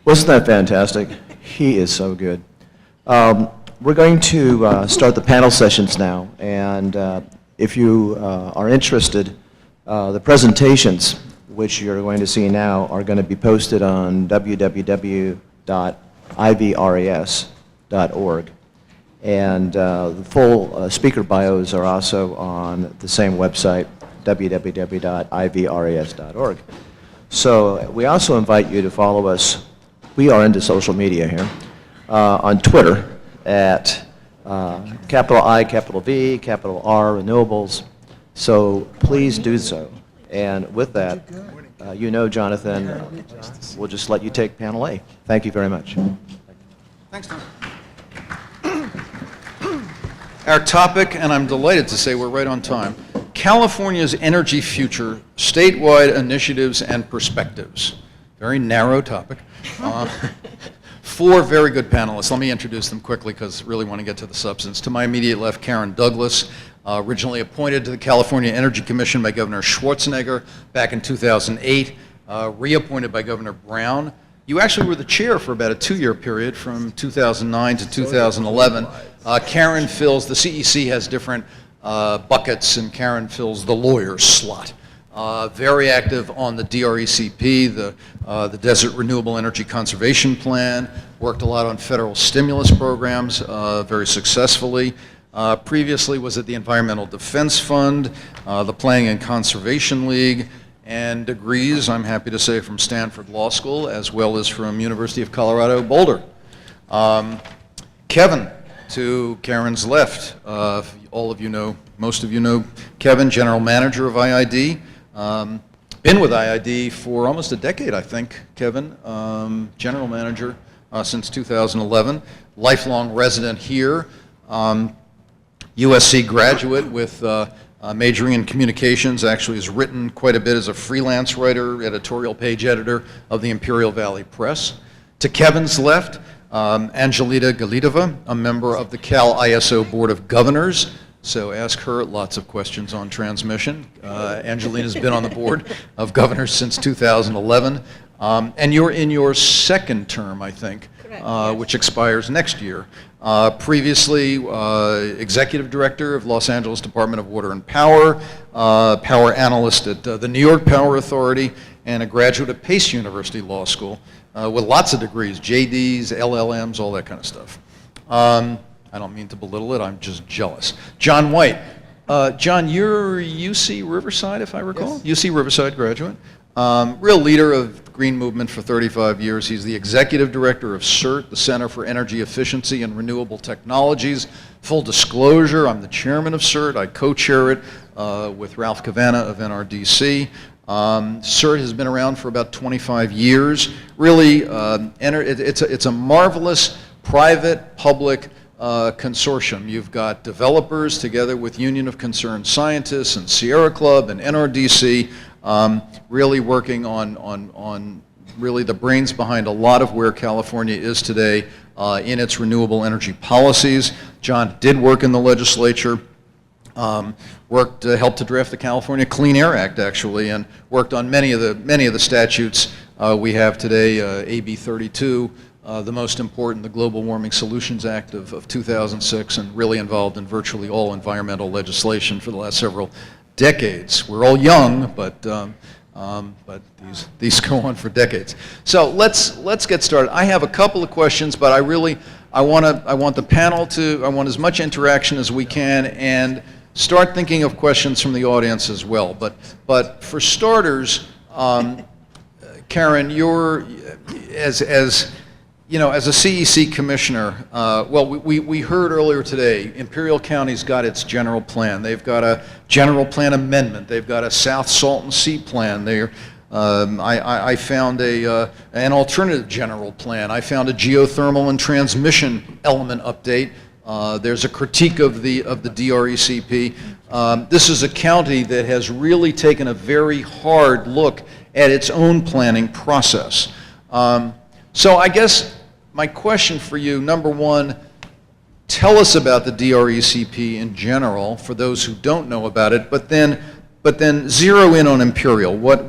Wasn't that fantastic? He is so good. We're going to start the panel sessions now, and if you are interested, the presentations, which you're going to see now, are going to be posted on www.ivres.org. And the full speaker bios are also on the same website, www.ivres.org. So we also invite you to follow us. We are into social media here, on Twitter at capital I, capital V, capital R, Renewables. So please do so. And with that, you know, Jonathan, we'll just let you take panel A. Thank you very much. Thanks, Tom. Our topic, and I'm delighted to say we're right on time, California's energy future, statewide initiatives and perspectives. Very narrow topic. Four very good panelists. Let me introduce them quickly because I really want to get to the substance. To my immediate left, Karen Douglas, originally appointed to the California Energy Commission by Governor Schwarzenegger back in 2008, reappointed by Governor Brown. You actually were the chair for about a 2-year period from 2009 to 2011. Karen fills, the CEC has different buckets, and Karen fills the lawyer slot. Very active on the DRECP, the Desert Renewable Energy Conservation Plan, worked a lot on federal stimulus programs very successfully. Previously was at the Environmental Defense Fund, the Planning and Conservation League, and degrees, I'm happy to say, from Stanford Law School, as well as from University of Colorado, Boulder. Kevin, to Karen's left, all of you know, most of you know Kevin, General Manager of IID. Been with IID for almost a decade, I think, Kevin, General Manager since 2011, lifelong resident here, USC graduate with majoring in communications, actually has written quite a bit as a freelance writer, editorial page editor of the Imperial Valley Press. To Kevin's left, Angelita Galidova, a member of the Cal ISO Board of Governors. So ask her lots of questions on transmission. Angelina's been on the Board of Governors since 2011. And you're in your second term, I think, which expires next year. Previously, Executive Director of Los Angeles Department of Water and Power, Power Analyst at the New York Power Authority, and a graduate at Pace University Law School with lots of degrees, JDs, LLMs, all that kind of stuff. I don't mean to belittle it, I'm just jealous. John White. John, you're UC Riverside, if I recall? Yes. UC Riverside graduate. Real leader of the Green Movement for 35 years. He's the Executive Director of CERT, the Center for Energy Efficiency and Renewable Technologies. Full disclosure, I'm the chairman of CERT. I co-chair it with Ralph Cavanna of NRDC. CERT has been around for about 25 years. Really, it's a marvelous private-public consortium. You've got developers together with Union of Concerned Scientists and Sierra Club and NRDC really working on really the brains behind a lot of where California is today in its renewable energy policies. John did work in the legislature, helped to draft the California Clean Air Act actually, and worked on many of the statutes we have today, AB 32. The most important, the Global Warming Solutions Act of 2006, and really involved in virtually all environmental legislation for the last several decades. We're all young, but these go on for decades. So let's get started. I have a couple of questions, but I want the panel to, I want as much interaction as we can, and start thinking of questions from the audience as well. But for starters, Karen, you're as you know, as a CEC commissioner, well, we heard earlier today, Imperial County's got its general plan. They've got a general plan amendment. They've got a South Salton Sea plan. I found an alternative general plan. I found a geothermal and transmission element update. There's a critique of the DRECP. This is a county that has really taken a very hard look at its own planning process. So I guess my question for you, number one, tell us about the DRECP in general for those who don't know about it, but then zero in on Imperial. What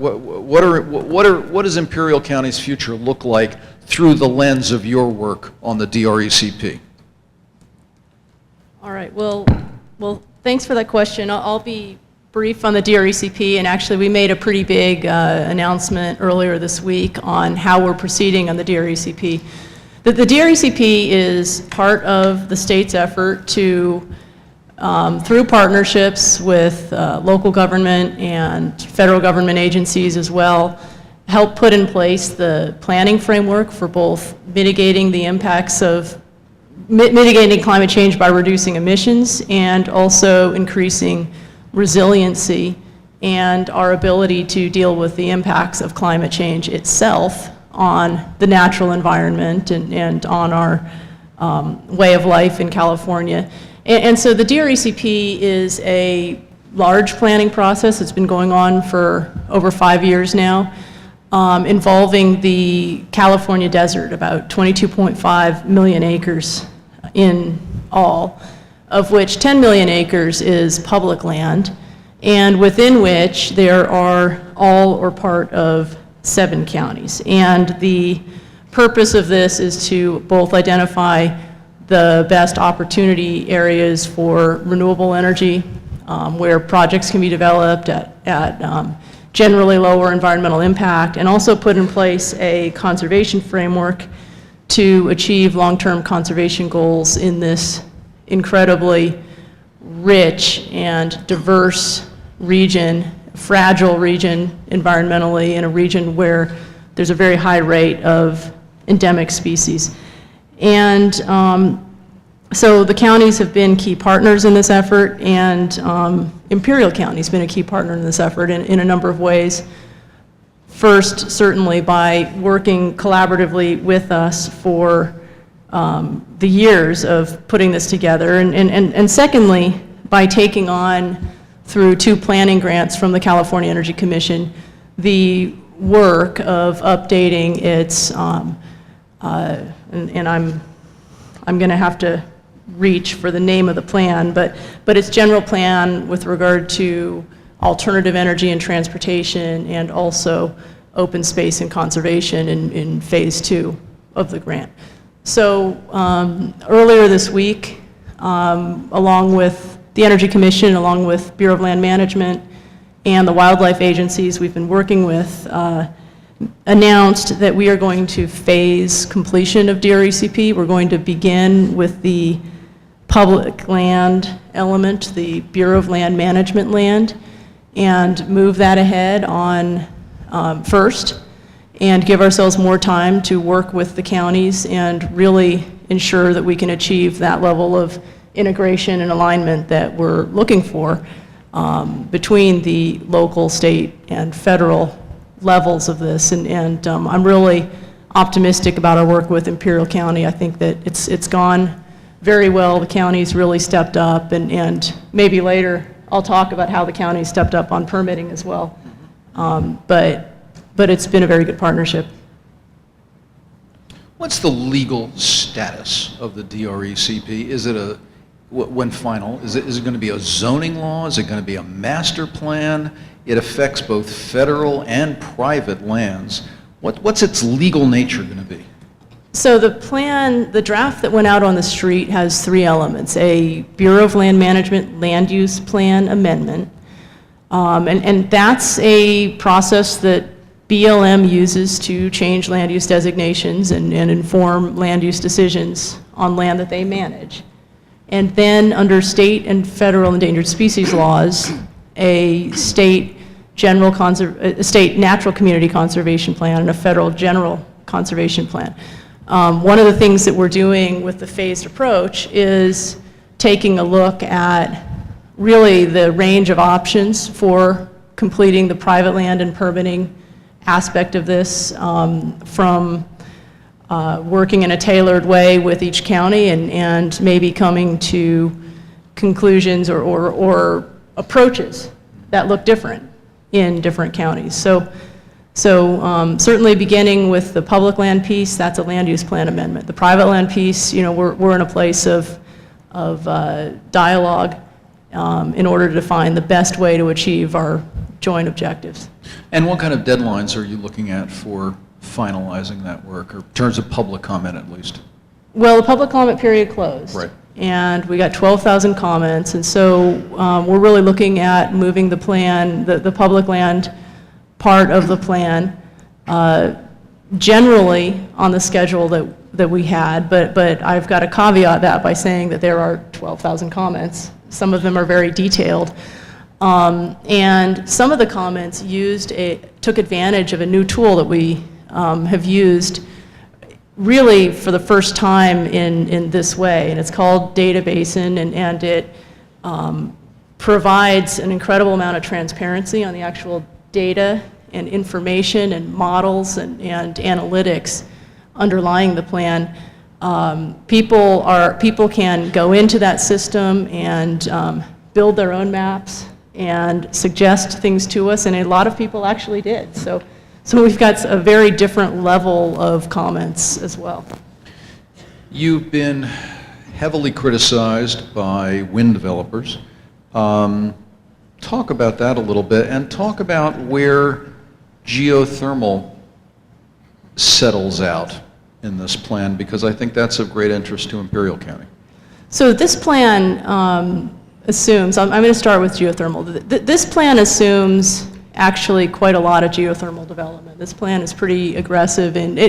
does Imperial County's future look like through the lens of your work on the DRECP? All right, well, thanks for that question. I'll be brief on the DRECP, and actually we made a pretty big announcement earlier this week on how we're proceeding on the DRECP. The DRECP is part of the state's effort to, through partnerships with local government and federal government agencies as well, help put in place the planning framework for both mitigating the impacts of mitigating climate change by reducing emissions and also increasing resiliency and our ability to deal with the impacts of climate change itself on the natural environment and on our way of life in California. And so the DRECP is a large planning process. It's been going on for over 5 years now, involving the California desert, about 22.5 million acres in all, of which 10 million acres is public land, and within which there are all or part of 7 counties. And the purpose of this is to both identify the best opportunity areas for renewable energy, where projects can be developed at generally lower environmental impact, and also put in place a conservation framework to achieve long-term conservation goals in this incredibly rich and diverse region, fragile region environmentally, in a region where there's a very high rate of endemic species. And so the counties have been key partners in this effort, and Imperial County has been a key partner in this effort in a number of ways. First, certainly by working collaboratively with us for the years of putting this together, and secondly, by taking on, through 2 planning grants from the California Energy Commission, the work of updating its, and I'm going to have to reach for the name of the plan, but its general plan with regard to alternative energy and transportation, and also open space and conservation in phase 2 of the grant. So earlier this week, along with the Energy Commission, along with Bureau of Land Management and the wildlife agencies we've been working with, announced that we are going to phase completion of DRECP. We're going to begin with the public land element, the Bureau of Land Management land, and move that ahead on first, and give ourselves more time to work with the counties and really ensure that we can achieve that level of integration and alignment that we're looking for between the local, state, and federal levels of this. And I'm really optimistic about our work with Imperial County. I think that it's gone very well. The county's really stepped up, and maybe later I'll talk about how the county stepped up on permitting as well. But it's been a very good partnership. What's the legal status of the DRECP? Is it when final, is it going to be a zoning law? Is it going to be a master plan? It affects both federal and private lands. What's its legal nature going to be? So the plan, the draft that went out on the street has 3 elements: a Bureau of Land Management land use plan amendment, and that's a process that BLM uses to change land use designations and inform land use decisions on land that they manage. And then under state and federal endangered species laws, a state natural community conservation plan and a federal general conservation plan. One of the things that we're doing with the phased approach is taking a look at really the range of options for completing the private land and permitting aspect of this, from working in a tailored way with each county and maybe coming to conclusions or approaches that look different in different counties. So certainly beginning with the public land piece, that's a land use plan amendment. The private land piece, we're in a place of dialogue in order to find the best way to achieve our joint objectives. And what kind of deadlines are you looking at for finalizing that work, or in terms of public comment at least? Well, the public comment period closed. Right. And we got 12,000 comments, and so we're really looking at moving the plan, the public land part of the plan, generally on the schedule that we had, but I've got to caveat that by saying that there are 12,000 comments. Some of them are very detailed. And some of the comments took advantage of a new tool that we have used really for the first time in this way, and it's called Databasin, and it provides an incredible amount of transparency on the actual data and information and models and analytics underlying the plan. People can go into that system and build their own maps and suggest things to us, and a lot of people actually did. So we've got a very different level of comments as well. You've been heavily criticized by wind developers. Talk about that a little bit, and talk about where geothermal settles out in this plan, because I think that's of great interest to Imperial County. So this plan assumes, I'm going to start with geothermal. This plan assumes actually quite a lot of geothermal development. This plan is pretty aggressive, and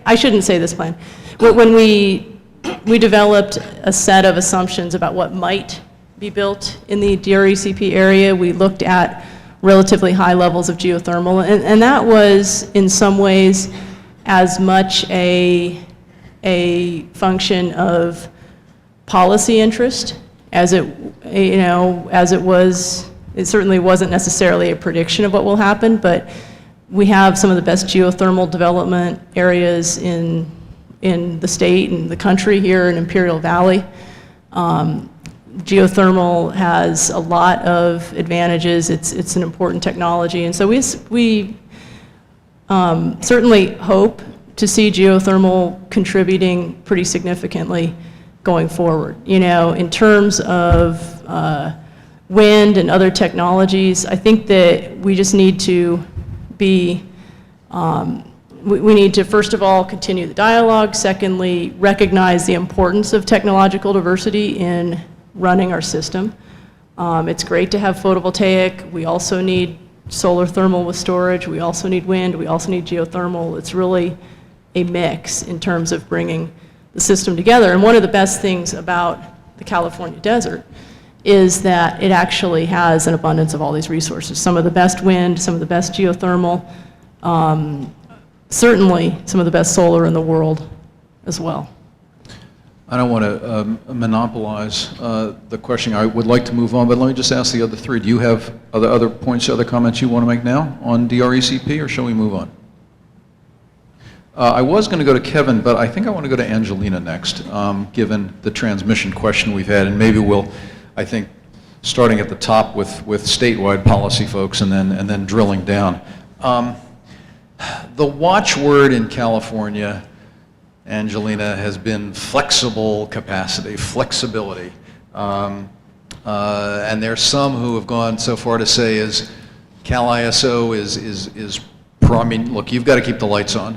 I shouldn't say this plan. When we developed a set of assumptions about what might be built in the DRECP area, we looked at relatively high levels of geothermal, and that was in some ways as much a function of policy interest as it was. It certainly wasn't necessarily a prediction of what will happen, but we have some of the best geothermal development areas in the state and the country here in Imperial Valley. Geothermal has a lot of advantages. It's an important technology, and so we certainly hope to see geothermal contributing pretty significantly going forward. In terms of wind and other technologies, I think that we just need to be, we need to first of all continue the dialogue, secondly recognize the importance of technological diversity in running our system. It's great to have photovoltaic, we also need solar thermal with storage, we also need wind, we also need geothermal. It's really a mix in terms of bringing the system together, and one of the best things about the California desert is that it actually has an abundance of all these resources. Some of the best wind, some of the best geothermal, certainly some of the best solar in the world as well. I don't want to monopolize the question. I would like to move on, but let me just ask the other three. Do you have other points, other comments you want to make now on DRECP, or shall we move on? I was going to go to Kevin, but I think I want to go to Angelina next, given the transmission question we've had, and maybe we'll, I think, starting at the top with statewide policy folks and then drilling down. The watchword in California, Angelina, has been flexible capacity, flexibility. And there's some who have gone so far to say Cal ISO is I mean, look, you've got to keep the lights on.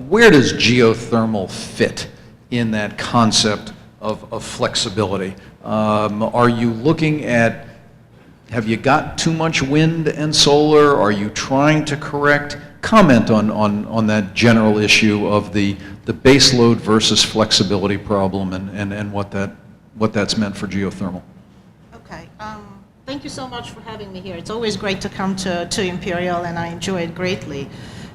Where does geothermal fit in that concept of flexibility? Are you looking at, have you got too much wind and solar? Are you trying to correct? Comment on that general issue of the base load versus flexibility problem and what that's meant for geothermal. Okay. Thank you so much for having me here. It's always great to come to Imperial, and I enjoy it greatly.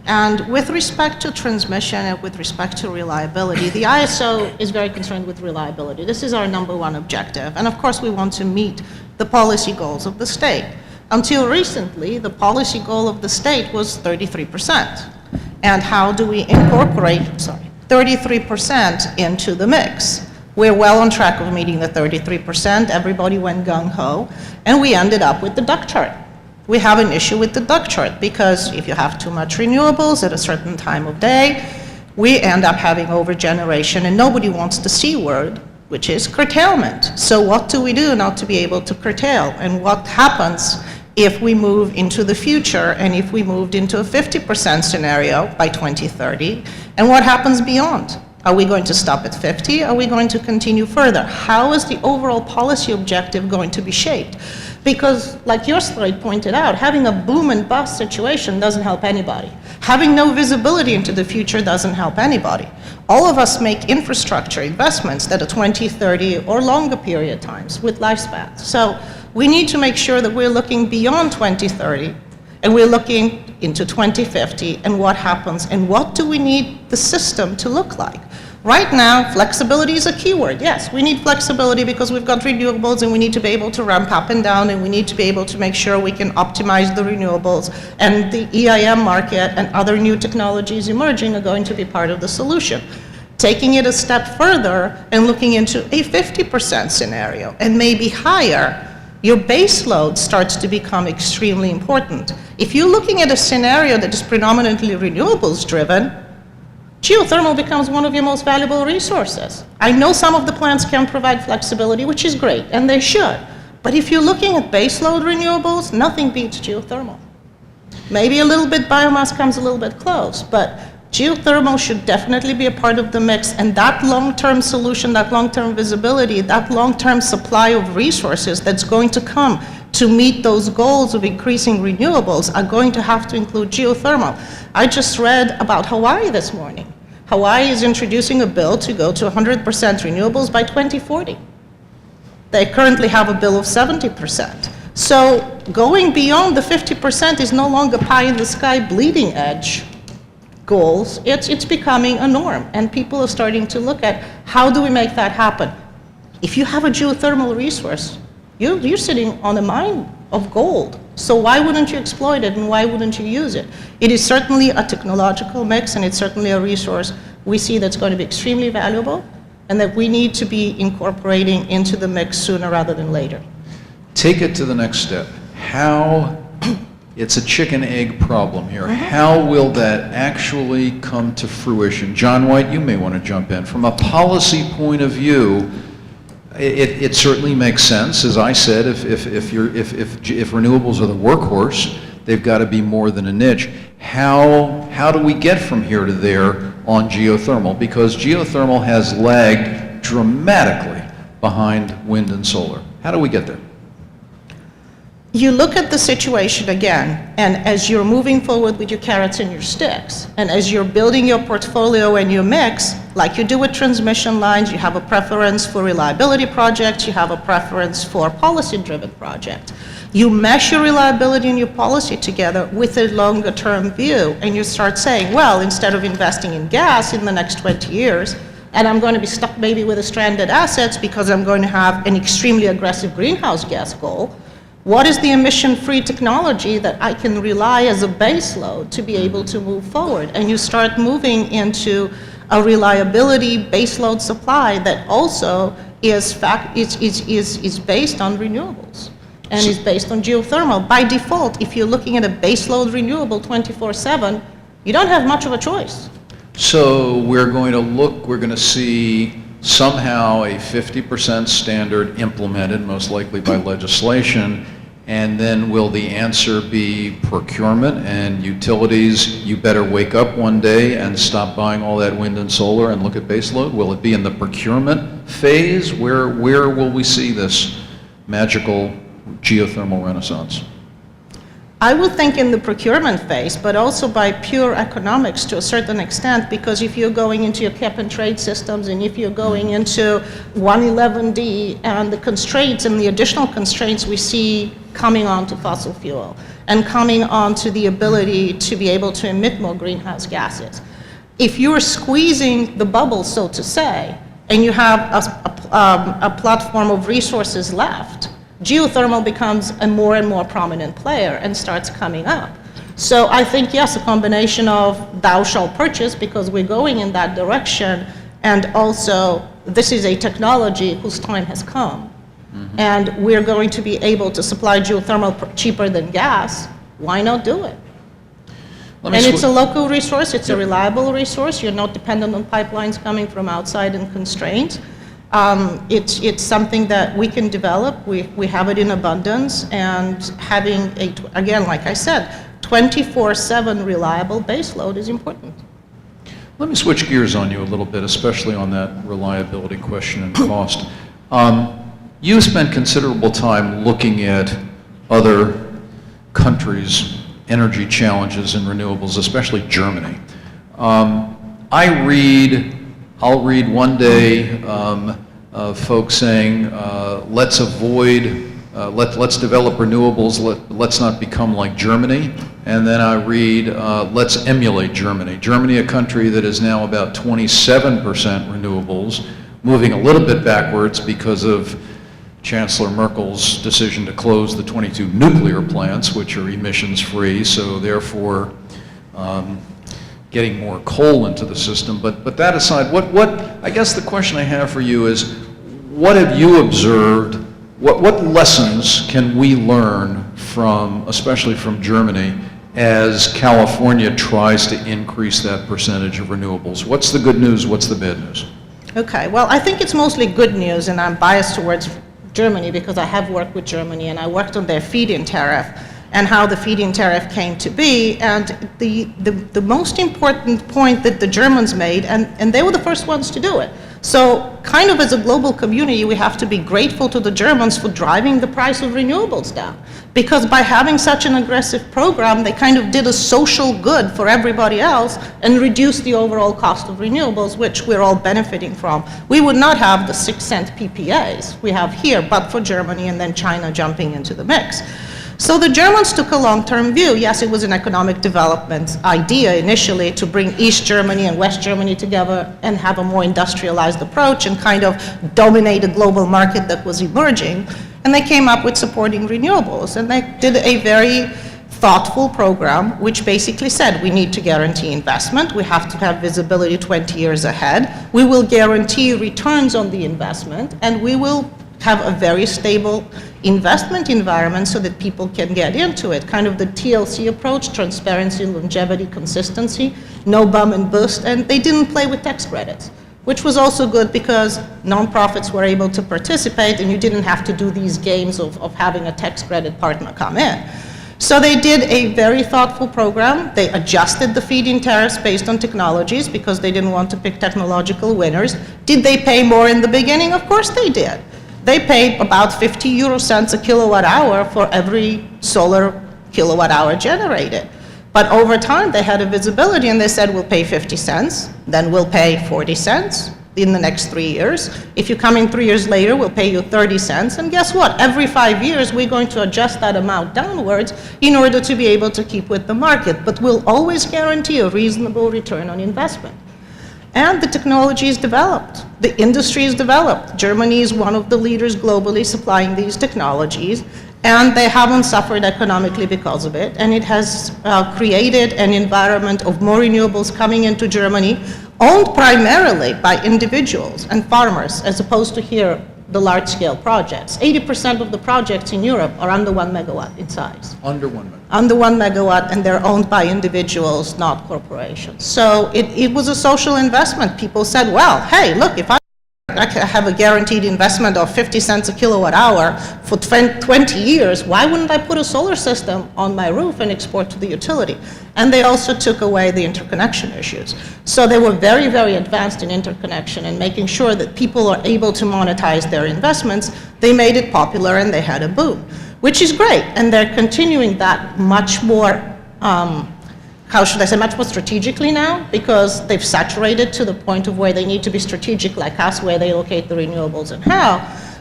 And with respect to transmission and with respect to reliability, the ISO is very concerned with reliability. This is our #1 objective. And of course, we want to meet the policy goals of the state. Until recently, the policy goal of the state was 33%. And how do we incorporate, 33% into the mix? We're well on track of meeting the 33%. Everybody went gung-ho, and we ended up with the duck chart. We have an issue with the duck chart because if you have too much renewables at a certain time of day, we end up having overgeneration, and nobody wants the C word, which is curtailment. So what do we do not to be able to curtail? And what happens if we move into the future and if we moved into a 50% scenario by 2030, and what happens beyond? Are we going to stop at 50? Are we going to continue further? How is the overall policy objective going to be shaped? Because, like your slide pointed out, having a boom and bust situation doesn't help anybody. Having no visibility into the future doesn't help anybody. All of us make infrastructure investments that are 20, 30, or longer period times with lifespans. So we need to make sure that we're looking beyond 2030, and we're looking into 2050, and what happens, and what do we need the system to look like? Right now, flexibility is a keyword. Yes, we need flexibility because we've got renewables and we need to be able to ramp up and down, and we need to be able to make sure we can optimize the renewables, and the EIM market and other new technologies emerging are going to be part of the solution. Taking it a step further and looking into a 50% scenario and maybe higher, your base load starts to become extremely important. If you're looking at a scenario that is predominantly renewables driven, geothermal becomes one of your most valuable resources. I know some of the plants can provide flexibility, which is great, and they should. But if you're looking at baseload renewables, nothing beats geothermal. Maybe a little bit biomass comes a little bit close, but geothermal should definitely be a part of the mix, and that long-term solution, that long-term visibility, that long-term supply of resources that's going to come to meet those goals of increasing renewables are going to have to include geothermal. I just read about Hawaii this morning. Hawaii is introducing a bill to go to 100% renewables by 2040. They currently have a bill of 70%. So going beyond the 50% is no longer pie in the sky bleeding edge goals. It's becoming a norm, and people are starting to look at how do we make that happen. If you have a geothermal resource, you're sitting on a mine of gold. So why wouldn't you exploit it, and why wouldn't you use it? It is certainly a technological mix, and it's certainly a resource we see that's going to be extremely valuable, and that we need to be incorporating into the mix sooner rather than later. Take it to the next step. How, it's a chicken-egg problem here. How will that actually come to fruition? John White, you may want to jump in. From a policy point of view, it certainly makes sense. As I said, if renewables are the workhorse, they've got to be more than a niche. How do we get from here to there on geothermal? Because geothermal has lagged dramatically behind wind and solar. How do we get there? You look at the situation again, and as you're moving forward with your carrots and your sticks, and as you're building your portfolio and your mix, like you do with transmission lines, you have a preference for reliability projects, you have a preference for policy-driven projects. You mesh your reliability and your policy together with a longer-term view, and you start saying, well, instead of investing in gas in the next 20 years, and I'm going to be stuck maybe with a stranded assets because I'm going to have an extremely aggressive greenhouse gas goal, what is the emission-free technology that I can rely as a base load to be able to move forward? And you start moving into a reliability base load supply that also is based on renewables and is based on geothermal. By default, if you're looking at a base load renewable 24/7, you don't have much of a choice. So we're going to see somehow a 50% standard implemented, most likely by legislation, and then will the answer be procurement and utilities? You better wake up one day and stop buying all that wind and solar and look at baseload? Will it be in the procurement phase? Where will we see this magical geothermal renaissance? I would think in the procurement phase, but also by pure economics to a certain extent, because if you're going into your cap and trade systems, and if you're going into 111D and the constraints and the additional constraints we see coming onto fossil fuel and coming onto the ability to be able to emit more greenhouse gases. If you're squeezing the bubble, so to say, and you have a platform of resources left, geothermal becomes a more and more prominent player and starts coming up. So I think, yes, a combination of thou shalt purchase, because we're going in that direction, and also this is a technology whose time has come. Mm-hmm. And we're going to be able to supply geothermal cheaper than gas. Why not do it? And it's a local resource, it's a reliable resource, you're not dependent on pipelines coming from outside and constraints. It's something that we can develop. We have it in abundance, and having again, like I said, 24/7 reliable baseload is important. Let me switch gears on you a little bit, especially on that reliability question and cost. You spent considerable time looking at other countries' energy challenges in renewables, especially Germany. I'll read one day folks saying, let's develop renewables, let's not become like Germany. And then I read, let's emulate Germany. Germany, a country that is now about 27% renewables, moving a little bit backwards because of Chancellor Merkel's decision to close the 22 nuclear plants, which are emissions-free, so therefore getting more coal into the system. But that aside, I guess the question I have for you is, what have you observed? What lessons can we learn from, especially from Germany, as California tries to increase that percentage of renewables? What's the good news? What's the bad news? Okay, well, I think it's mostly good news, and I'm biased towards Germany because I have worked with Germany, and I worked on their feed-in tariff and how the feed-in tariff came to be. And the most important point that the Germans made, and they were the first ones to do it. So kind of as a global community, we have to be grateful to the Germans for driving the price of renewables down. Because by having such an aggressive program, they kind of did a social good for everybody else and reduced the overall cost of renewables, which we're all benefiting from. We would not have the 6-cent PPAs we have here, but for Germany and then China jumping into the mix. So the Germans took a long-term view. Yes, it was an economic development idea initially to bring East Germany and West Germany together and have a more industrialized approach and kind of dominate a global market that was emerging. And they came up with supporting renewables. And they did a very thoughtful program, which basically said we need to guarantee investment. We have to have visibility 20 years ahead. We will guarantee returns on the investment, and we will have a very stable investment environment so that people can get into it. Kind of the TLC approach, transparency, longevity, consistency, no bum and bust, and they didn't play with tax credits, which was also good because nonprofits were able to participate and you didn't have to do these games of having a tax credit partner come in. So they did a very thoughtful program. They adjusted the feed-in tariffs based on technologies because they didn't want to pick technological winners. Did they pay more in the beginning? Of course they did. They paid about 50 euro cents a kilowatt hour for every solar kilowatt hour generated. But over time, they had a visibility and they said, we'll pay 50 cents, then we'll pay 40 cents in the next 3 years. If you come in 3 years later, we'll pay you 30 cents. And guess what? Every 5 years, we're going to adjust that amount downwards in order to be able to keep with the market. But we'll always guarantee a reasonable return on investment. And the technology is developed. The industry is developed. Germany is one of the leaders globally supplying these technologies, and they haven't suffered economically because of it. And it has created an environment of more renewables coming into Germany, owned primarily by individuals and farmers, as opposed to here, the large-scale projects. 80% of the projects in Europe are under 1 megawatt in size. Under 1 megawatt. Under 1 megawatt, and they're owned by individuals, not corporations. So it was a social investment. People said, well, hey, look, if I have a guaranteed investment of 50 cents a kilowatt hour for 20 years, why wouldn't I put a solar system on my roof and export to the utility? And they also took away the interconnection issues. So they were very, very advanced in interconnection and making sure that people are able to monetize their investments. They made it popular and they had a boom, which is great. And they're continuing that much more, how should I say, much more strategically now, because they've saturated to the point of where they need to be strategic like us, where they locate the renewables and how.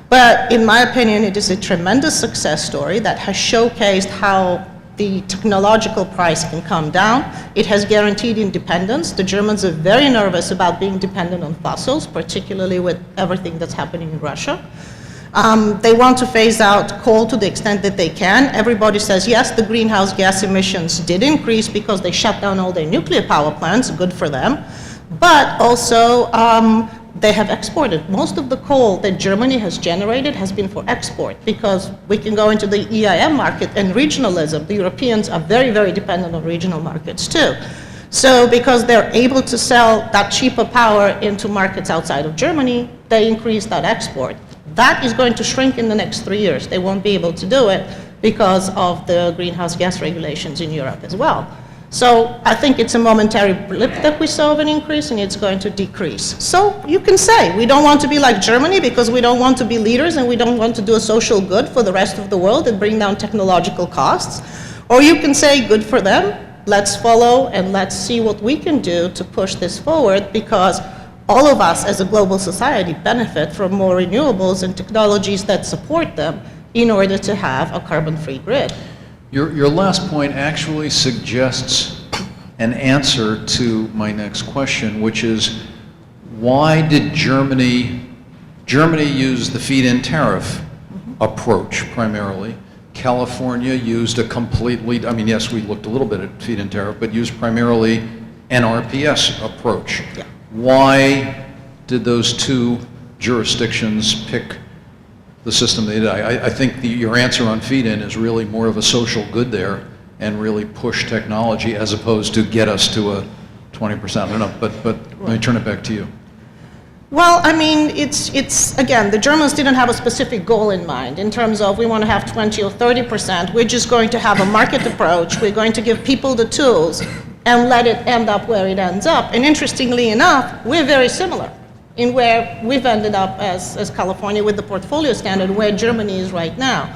But in my opinion, it is a tremendous success story that has showcased how the technological price can come down. It has guaranteed independence. The Germans are very nervous about being dependent on fossils, particularly with everything that's happening in Russia. They want to phase out coal to the extent that they can. Everybody says, yes, the greenhouse gas emissions did increase because they shut down all their nuclear power plants, good for them. But also, they have exported. Most of the coal that Germany has generated has been for export because we can go into the EIM market and regionalism. The Europeans are very, very dependent on regional markets too. So because they're able to sell that cheaper power into markets outside of Germany, they increase that export. That is going to shrink in the next 3 years. They won't be able to do it because of the greenhouse gas regulations in Europe as well. So I think it's a momentary blip that we saw of an increase, and it's going to decrease. So you can say, we don't want to be like Germany because we don't want to be leaders and we don't want to do a social good for the rest of the world and bring down technological costs. Or you can say, good for them, let's follow and let's see what we can do to push this forward, because all of us as a global society benefit from more renewables and technologies that support them in order to have a carbon-free grid. Your last point actually suggests an answer to my next question, which is, why did Germany use the feed-in tariff approach primarily? California used a completely, I mean, yes, we looked a little bit at feed-in tariff, but used primarily an RPS approach. Yeah. Why did those two jurisdictions pick the system they did? I think your answer on feed-in is really more of a social good there and really push technology as opposed to get us to a 20%. I don't know, but let me turn it back to you. Well, I mean, it's again, the Germans didn't have a specific goal in mind in terms of we want to have 20 or 30%. We're just going to have a market approach. We're going to give people the tools and let it end up where it ends up. And interestingly enough, we're very similar in where we've ended up as California with the portfolio standard, where Germany is right now.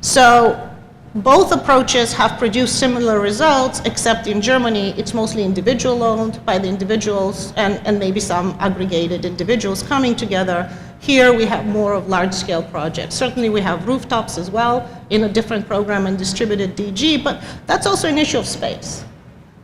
So both approaches have produced similar results, except in Germany, it's mostly individual owned by the individuals and maybe some aggregated individuals coming together. Here we have more of large-scale projects. Certainly we have rooftops as well in a different program and distributed DG, but that's also an issue of space.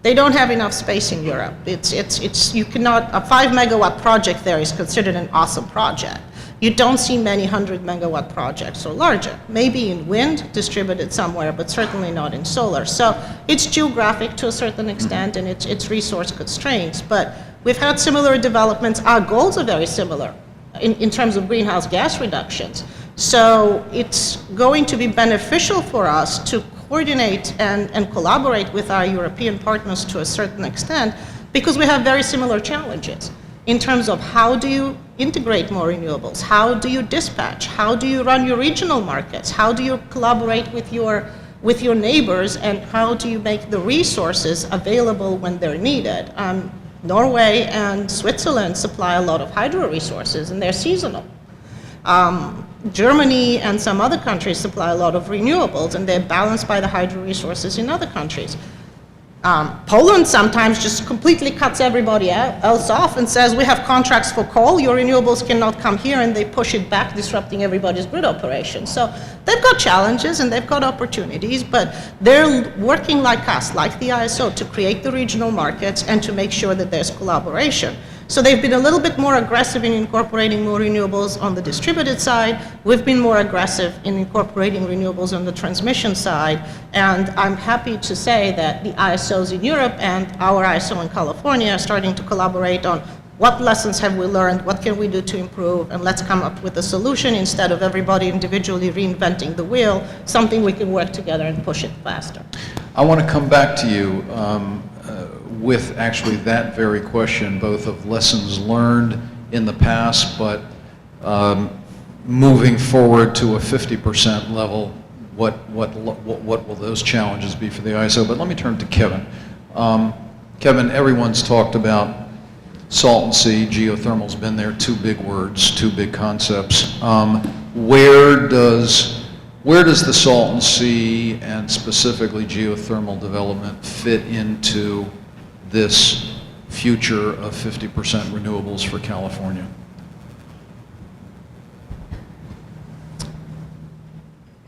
They don't have enough space in Europe. You cannot, a 5 megawatt project there is considered an awesome project. You don't see many 100 megawatt projects or larger. Maybe in wind, distributed somewhere, but certainly not in solar. So it's geographic to a certain extent, and it's resource constraints. But we've had similar developments. Our goals are very similar in terms of greenhouse gas reductions. So it's going to be beneficial for us to coordinate and collaborate with our European partners to a certain extent, because we have very similar challenges in terms of how do you integrate more renewables, how do you dispatch, how do you run your regional markets, how do you collaborate with your neighbors, and how do you make the resources available when they're needed. Norway and Switzerland supply a lot of hydro resources, and they're seasonal. Germany and some other countries supply a lot of renewables, and they're balanced by the hydro resources in other countries. Poland sometimes just completely cuts everybody else off and says, we have contracts for coal, your renewables cannot come here, and they push it back, disrupting everybody's grid operation. So they've got challenges and they've got opportunities, but they're working like us, like the ISO, to create the regional markets and to make sure that there's collaboration. So they've been a little bit more aggressive in incorporating more renewables on the distributed side. We've been more aggressive in incorporating renewables on the transmission side. And I'm happy to say that the ISOs in Europe and our ISO in California are starting to collaborate on what lessons have we learned, what can we do to improve, and let's come up with a solution instead of everybody individually reinventing the wheel, something we can work together and push it faster. I want to come back to you with actually that very question, both of lessons learned in the past, but moving forward to a 50% level, what will those challenges be for the ISO? But let me turn to Kevin. Kevin, everyone's talked about saltancy, geothermal's been there, two big words, two big concepts. Where does the saltancy and specifically geothermal development fit into this future of 50% renewables for California?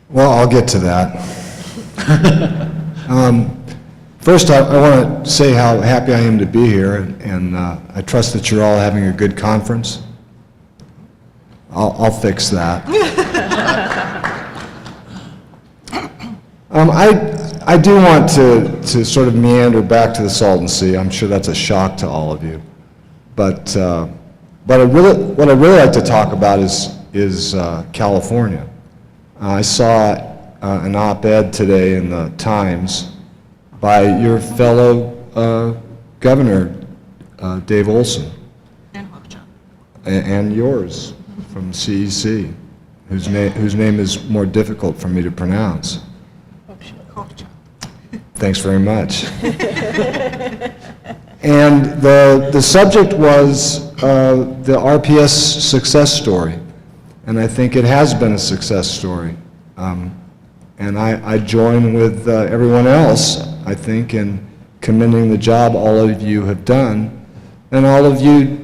Well, I'll get to that. First, I want to say how happy I am to be here, and I trust that you're all having a good conference. I'll fix that. I do want to sort of meander back to the saltancy. I'm sure that's a shock to all of you. But what I really like to talk about is California. I saw an op-ed today in the Times by your fellow Governor Dave Olson, And Hookja. and yours from CEC, whose name is more difficult for me to pronounce. Hookja. Thanks very much. And the subject was the RPS success story, and I think it has been a success story. And I join with everyone else, I think, in commending the job all of you have done, and all of you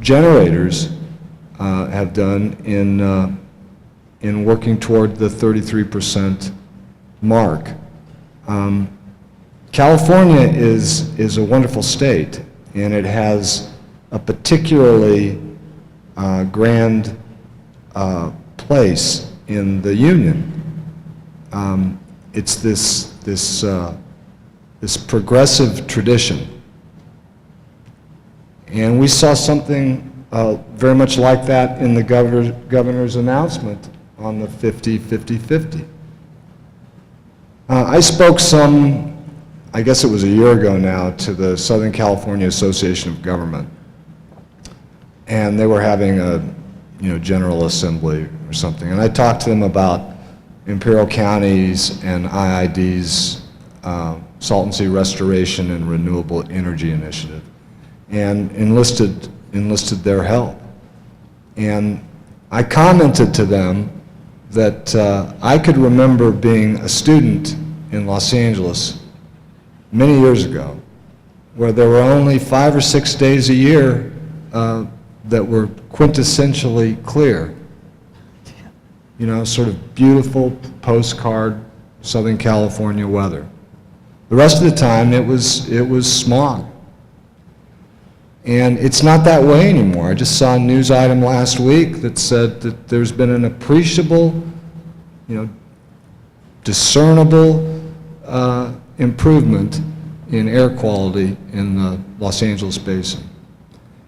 generators have done in working toward the 33% mark. California is a wonderful state, and it has a particularly grand place in the Union. It's this progressive tradition. And we saw something very much like that in the governor's announcement on the 50-50-50. I spoke I guess it was a year ago now, to the Southern California Association of Government. And they were having a General Assembly or something. And I talked to them about Imperial County's and IID's Salton Sea Restoration and Renewable Energy Initiative, and enlisted their help. And I commented to them that I could remember being a student in Los Angeles many years ago, where there were only 5 or 6 days a year that were quintessentially clear. Sort of beautiful postcard Southern California weather. The rest of the time it was smog. And it's not that way anymore. I just saw a news item last week that said that there's been an appreciable, discernible improvement in air quality in the Los Angeles basin.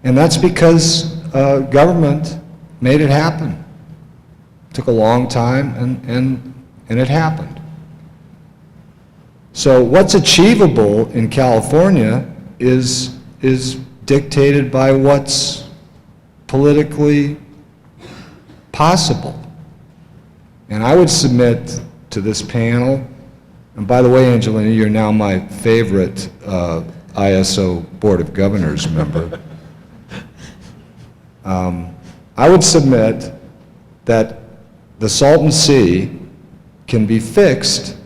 And that's because government made it happen. Took a long time, and it happened. So what's achievable in California is dictated by what's politically possible. And I would submit to this panel, and by the way, Angelina, you're now my favorite ISO Board of Governors member. I would submit that the Salton Sea can be fixed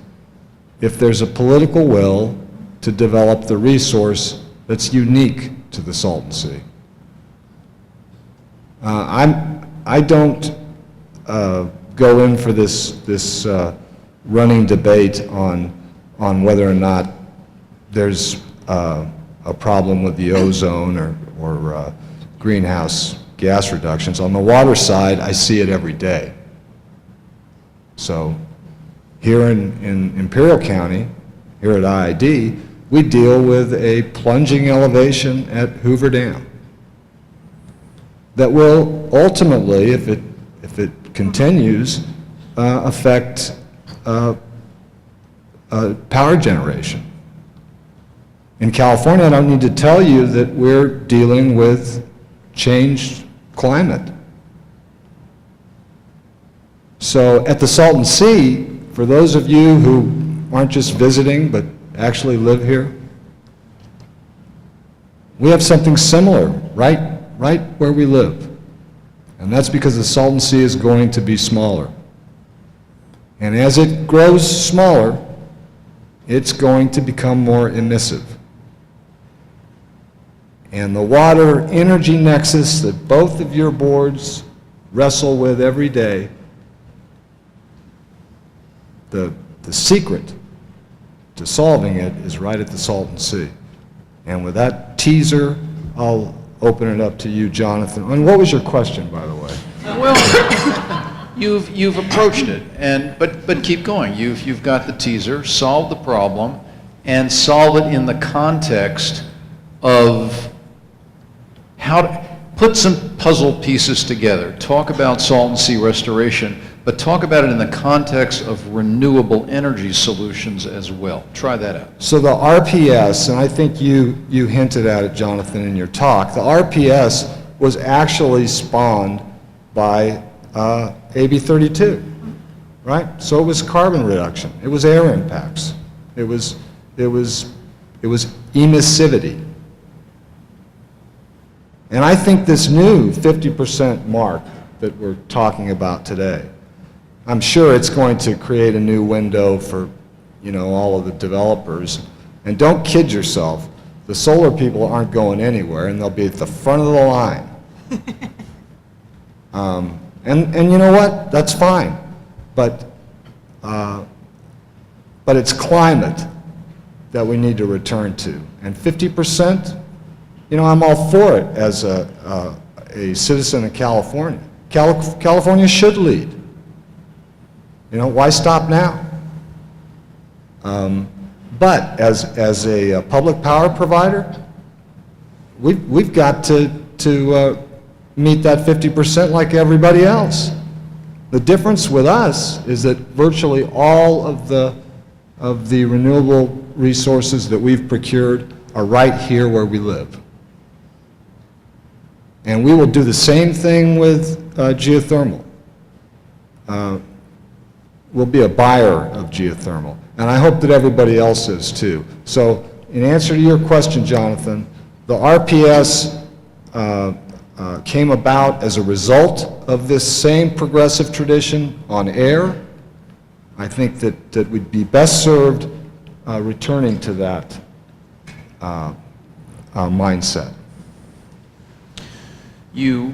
if there's a political will to develop the resource that's unique to the Salton Sea. I don't go in for this running debate on whether or not there's a problem with the ozone or greenhouse gas reductions. On the water side, I see it every day. So here in Imperial County, here at IID, we deal with a plunging elevation at Hoover Dam that will ultimately, if it continues, affect power generation. In California, I don't need to tell you that we're dealing with changed climate. So at the Salton Sea, for those of you who aren't just visiting but actually live here, we have something similar right where we live. And that's because the Salton Sea is going to be smaller. And as it grows smaller, it's going to become more emissive. And the water energy nexus that both of your boards wrestle with every day, the secret to solving it is right at the Salton Sea. And with that teaser, I'll open it up to you, Jonathan. And what was your question, by the way? Well, you've approached it, but keep going. You've got the teaser, solve the problem, and solve it in the context of how to put some puzzle pieces together. Talk about Salton Sea restoration, but talk about it in the context of renewable energy solutions as well. Try that out. So the RPS, and I think you hinted at it, Jonathan, in your talk, the RPS was actually spawned by AB 32, right? So it was carbon reduction. It was air impacts. It was emissivity. And I think this new 50% mark that we're talking about today, I'm sure it's going to create a new window for, all of the developers. And don't kid yourself, the solar people aren't going anywhere, and they'll be at the front of the line. And you know what? That's fine. But it's climate that we need to return to. And 50%, I'm all for it as a citizen of California. California should lead. Why stop now? But as a public power provider, we've got to meet that 50% like everybody else. The difference with us is that virtually all of the renewable resources that we've procured are right here where we live. And we will do the same thing with geothermal. We'll be a buyer of geothermal, and I hope that everybody else is too. So in answer to your question, Jonathan, the RPS came about as a result of this same progressive tradition on air. I think that we'd be best served returning to that mindset. You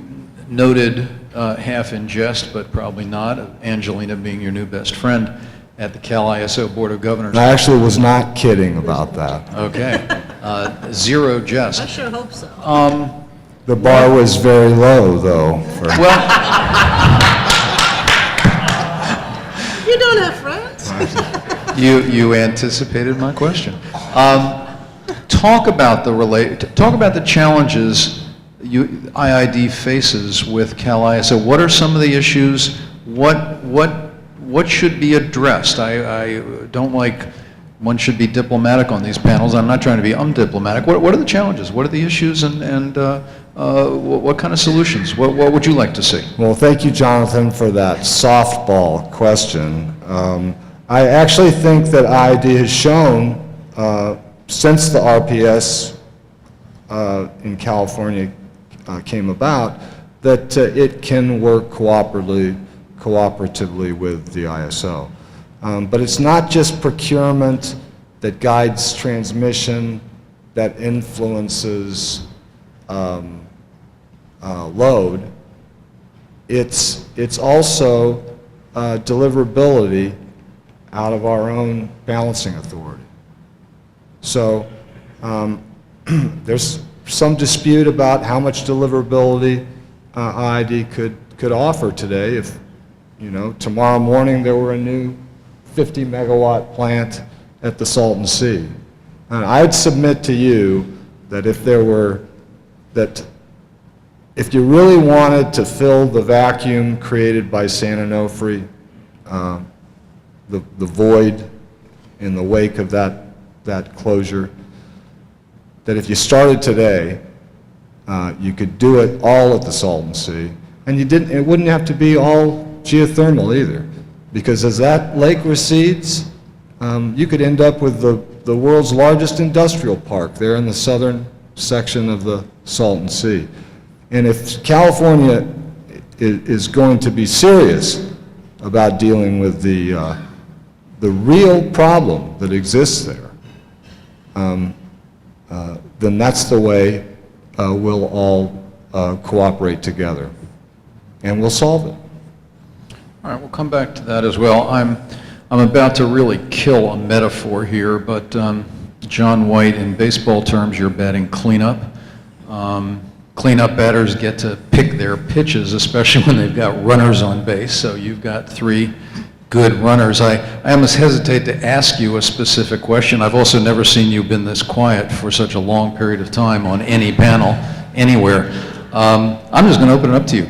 noted, half in jest, but probably not, Angelina being your new best friend at the Cal ISO Board of Governors. I actually was not kidding about that. Okay. Zero jest. I sure hope so. The bar was very low, though. Well, You don't have friends? you anticipated my question. Talk about the challenges IID faces with Cal ISO. What are some of the issues? What should be addressed? I don't like one should be diplomatic on these panels. I'm not trying to be undiplomatic. What are the challenges? What are the issues, and what kind of solutions? What would you like to see? Well, thank you, Jonathan, for that softball question. I actually think that IID has shown, since the RPS in California came about, that it can work cooperatively with the ISO. But it's not just procurement that guides transmission, that influences load. It's also deliverability out of our own balancing authority. So there's some dispute about how much deliverability IID could offer today. If tomorrow morning there were a new 50 megawatt plant at the Salton Sea, and I'd submit to you that if you really wanted to fill the vacuum created by San Onofre, the void in the wake of that closure, that if you started today, you could do it all at the Salton Sea, and it wouldn't have to be all geothermal either, because as that lake recedes, you could end up with the world's largest industrial park there in the southern section of the Salton Sea. And if California is going to be serious about dealing with the real problem that exists there, then that's the way we'll all cooperate together, and we'll solve it. All right, we'll come back to that as well. I'm about to really kill a metaphor here, but John White, in baseball terms, you're batting cleanup. Cleanup batters get to pick their pitches, especially when they've got runners on base, so you've got 3 good runners. I almost hesitate to ask you a specific question. I've also never seen you been this quiet for such a long period of time on any panel, anywhere. I'm just going to open it up to you.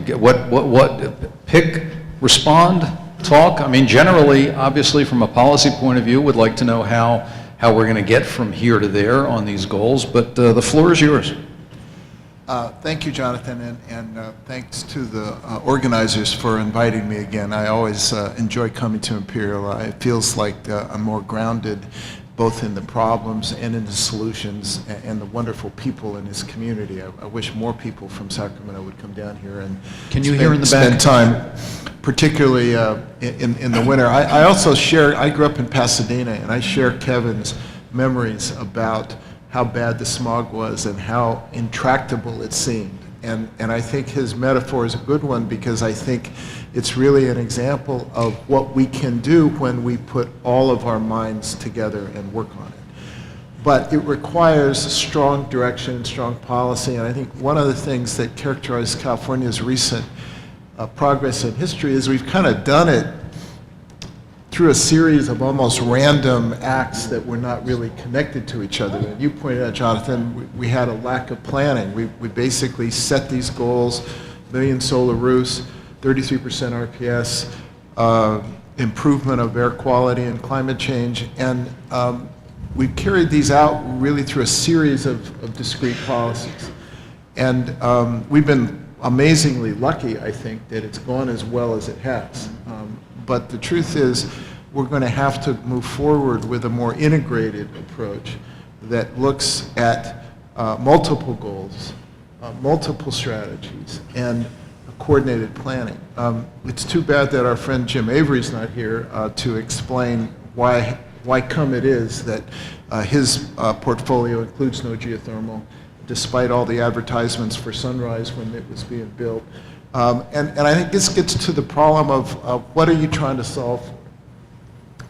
Pick, respond, talk? I mean, generally, obviously, from a policy point of view, would like to know how we're going to get from here to there on these goals, but the floor is yours. Thank you, Jonathan, and thanks to the organizers for inviting me again. I always enjoy coming to Imperial. It feels like I'm more grounded both in the problems and in the solutions and the wonderful people in this community. I wish more people from Sacramento would come down here and Can you hear in the back? spend time, particularly in the winter. I also share, I grew up in Pasadena, and I share Kevin's memories about how bad the smog was and how intractable it seemed. And I think his metaphor is a good one, because I think it's really an example of what we can do when we put all of our minds together and work on it. But it requires strong direction and strong policy, and I think one of the things that characterized California's recent progress in history is we've kind of done it through a series of almost random acts that were not really connected to each other. And you pointed out, Jonathan, we had a lack of planning. We basically set these goals, 1 million solar roofs, 33% RPS, improvement of air quality and climate change, and we carried these out really through a series of discrete policies. And we've been amazingly lucky, I think, that it's gone as well as it has. But the truth is, we're going to have to move forward with a more integrated approach that looks at multiple goals, multiple strategies, and coordinated planning. It's too bad that our friend Jim Avery's not here to explain why come it is that his portfolio includes no geothermal, despite all the advertisements for Sunrise when it was being built. And I think this gets to the problem of what are you trying to solve for?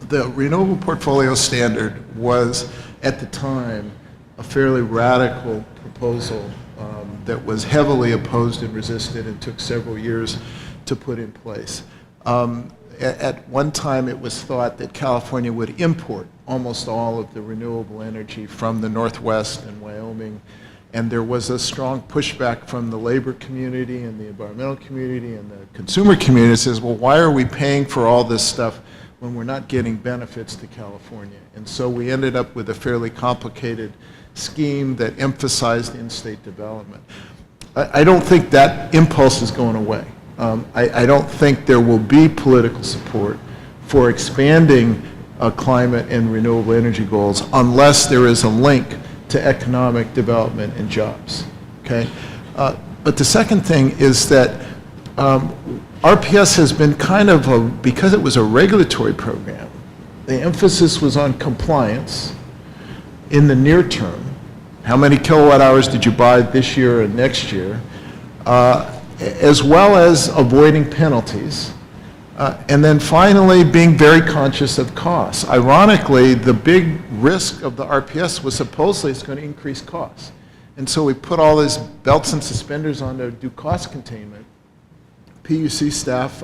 The Renewable Portfolio Standard was, at the time, a fairly radical proposal that was heavily opposed and resisted and took several years to put in place. At one time, it was thought that California would import almost all of the renewable energy from the Northwest and Wyoming. And there was a strong pushback from the labor community and the environmental community and the consumer community that says, well, why are we paying for all this stuff when we're not getting benefits to California? And so we ended up with a fairly complicated scheme that emphasized in-state development. I don't think that impulse is going away. I don't think there will be political support for expanding climate and renewable energy goals unless there is a link to economic development and jobs, okay? But the second thing is that RPS has been kind of because it was a regulatory program, the emphasis was on compliance in the near term. How many kilowatt hours did you buy this year and next year? As well as avoiding penalties. And then finally, being very conscious of costs. Ironically, the big risk of the RPS was supposedly it's going to increase costs. And so we put all these belts and suspenders on to do cost containment. PUC staff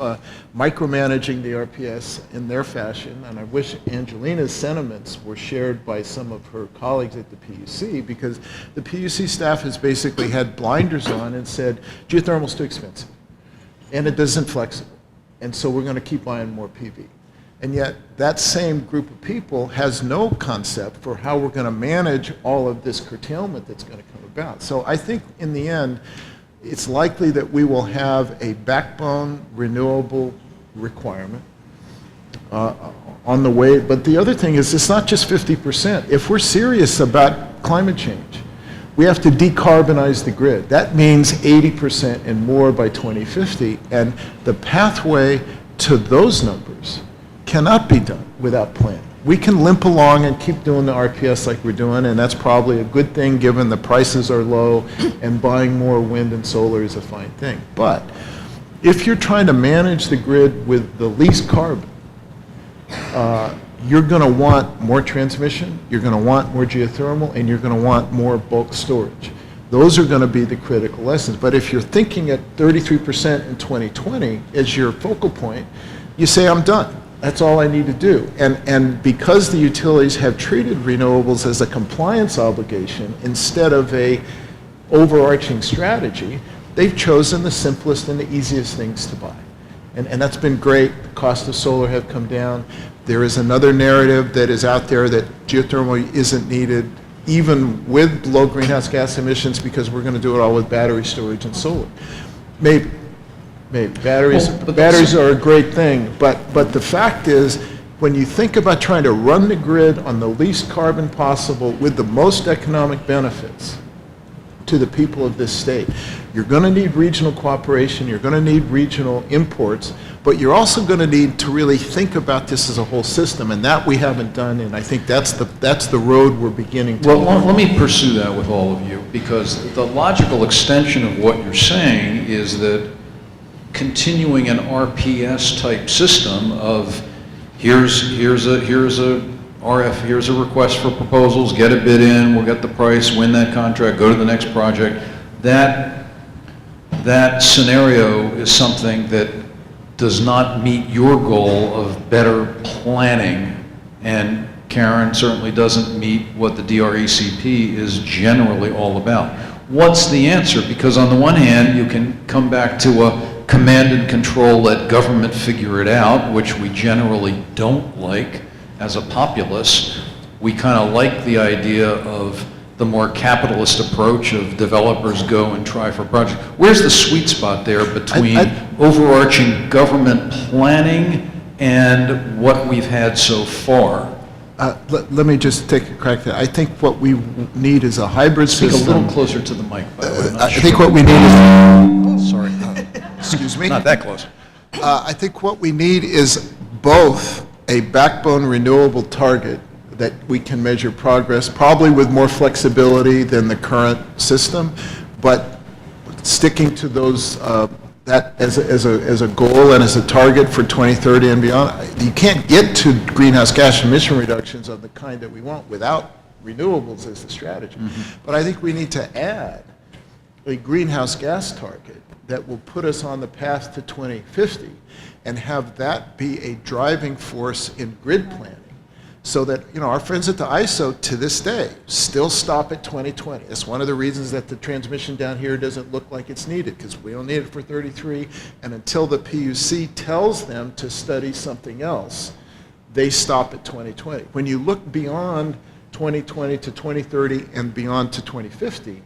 micromanaging the RPS in their fashion, and I wish Angelina's sentiments were shared by some of her colleagues at the PUC, because the PUC staff has basically had blinders on and said, geothermal's too expensive, and it isn't flexible. And so we're going to keep buying more PV. And yet that same group of people has no concept for how we're going to manage all of this curtailment that's going to come about. So I think in the end, it's likely that we will have a backbone renewable requirement on the way. But the other thing is, it's not just 50%. If we're serious about climate change, we have to decarbonize the grid. That means 80% and more by 2050, and the pathway to those numbers cannot be done without planning. We can limp along and keep doing the RPS like we're doing, and that's probably a good thing given the prices are low and buying more wind and solar is a fine thing. But if you're trying to manage the grid with the least carbon, you're going to want more transmission, you're going to want more geothermal, and you're going to want more bulk storage. Those are going to be the critical lessons. But if you're thinking at 33% in 2020 as your focal point, you say, I'm done. That's all I need to do. And because the utilities have treated renewables as a compliance obligation instead of a overarching strategy, they've chosen the simplest and the easiest things to buy. and that's been great. The cost of solar have come down. There is another narrative that is out there that geothermal isn't needed, even with low greenhouse gas emissions, because we're going to do it all with battery storage and solar. Maybe. Batteries, Well, but batteries are a great thing, but the fact is, when you think about trying to run the grid on the least carbon possible with the most economic benefits to the people of this state, you're going to need regional cooperation, you're going to need regional imports, but you're also going to need to really think about this as a whole system, and that we haven't done, and I think that's the road we're beginning to. Well, let me pursue that with all of you, because the logical extension of what you're saying is that continuing an RPS-type system of here's a RF, here's a request for proposals, get a bid in, we'll get the price, win that contract, go to the next project. That scenario is something that does not meet your goal of better planning, and Karen certainly doesn't meet what the DRECP is generally all about. What's the answer? Because on the one hand, you can come back to a command and control, let government figure it out, which we generally don't like as a populace. We kind of like the idea of the more capitalist approach of developers go and try for projects. Where's the sweet spot there between overarching government planning and what we've had so far? Let me just take a crack at that. I think what we need is a hybrid Speak system. a little closer to the mic, by the way. I'm not I sure. think what we need is, Sorry, excuse me. not that close. I think what we need is both a backbone renewable target that we can measure progress, probably with more flexibility than the current system, but sticking to those, that as a goal and as a target for 2030 and beyond. You can't get to greenhouse gas emission reductions of the kind that we want without renewables as the strategy. But I think we need to add a greenhouse gas target that will put us on the path to 2050 and have that be a driving force in grid planning, so that, you know, our friends at the ISO to this day still stop at 2020. It's one of the reasons that the transmission down here doesn't look like it's needed, because we don't need it for 33, and until the PUC tells them to study something else, they stop at 2020. When you look beyond 2020 to 2030 and beyond to 2050,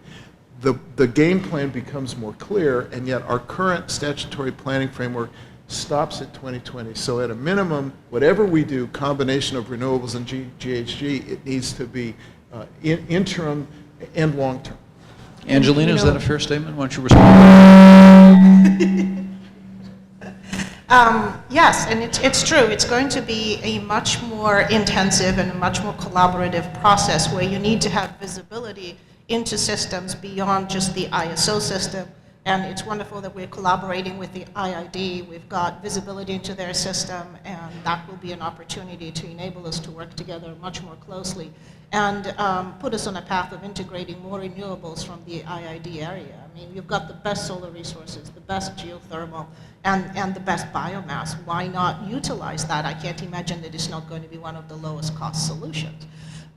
the game plan becomes more clear, and yet our current statutory planning framework stops at 2020. So at a minimum, whatever we do, combination of renewables and GHG, it needs to be interim and long-term. Angelina, is that a fair statement? Why don't you respond? Yes, and it's true. It's going to be a much more intensive and a much more collaborative process where you need to have visibility into systems beyond just the ISO system. And it's wonderful that we're collaborating with the IID. We've got visibility into their system, and that will be an opportunity to enable us to work together much more closely and put us on a path of integrating more renewables from the IID area. I mean, you've got the best solar resources, the best geothermal, and the best biomass. Why not utilize that? I can't imagine that it's not going to be one of the lowest cost solutions.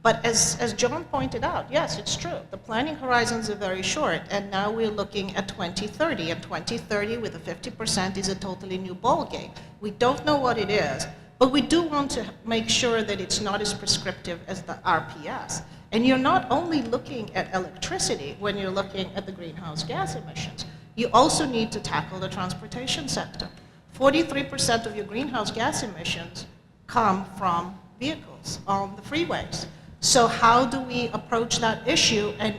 But as John pointed out, yes, it's true. The planning horizons are very short, and now we're looking at 2030. And 2030 with a 50% is a totally new ballgame. We don't know what it is, but we do want to make sure that it's not as prescriptive as the RPS. And you're not only looking at electricity when you're looking at the greenhouse gas emissions. You also need to tackle the transportation sector. 43% of your greenhouse gas emissions come from vehicles on the freeways. So how do we approach that issue? And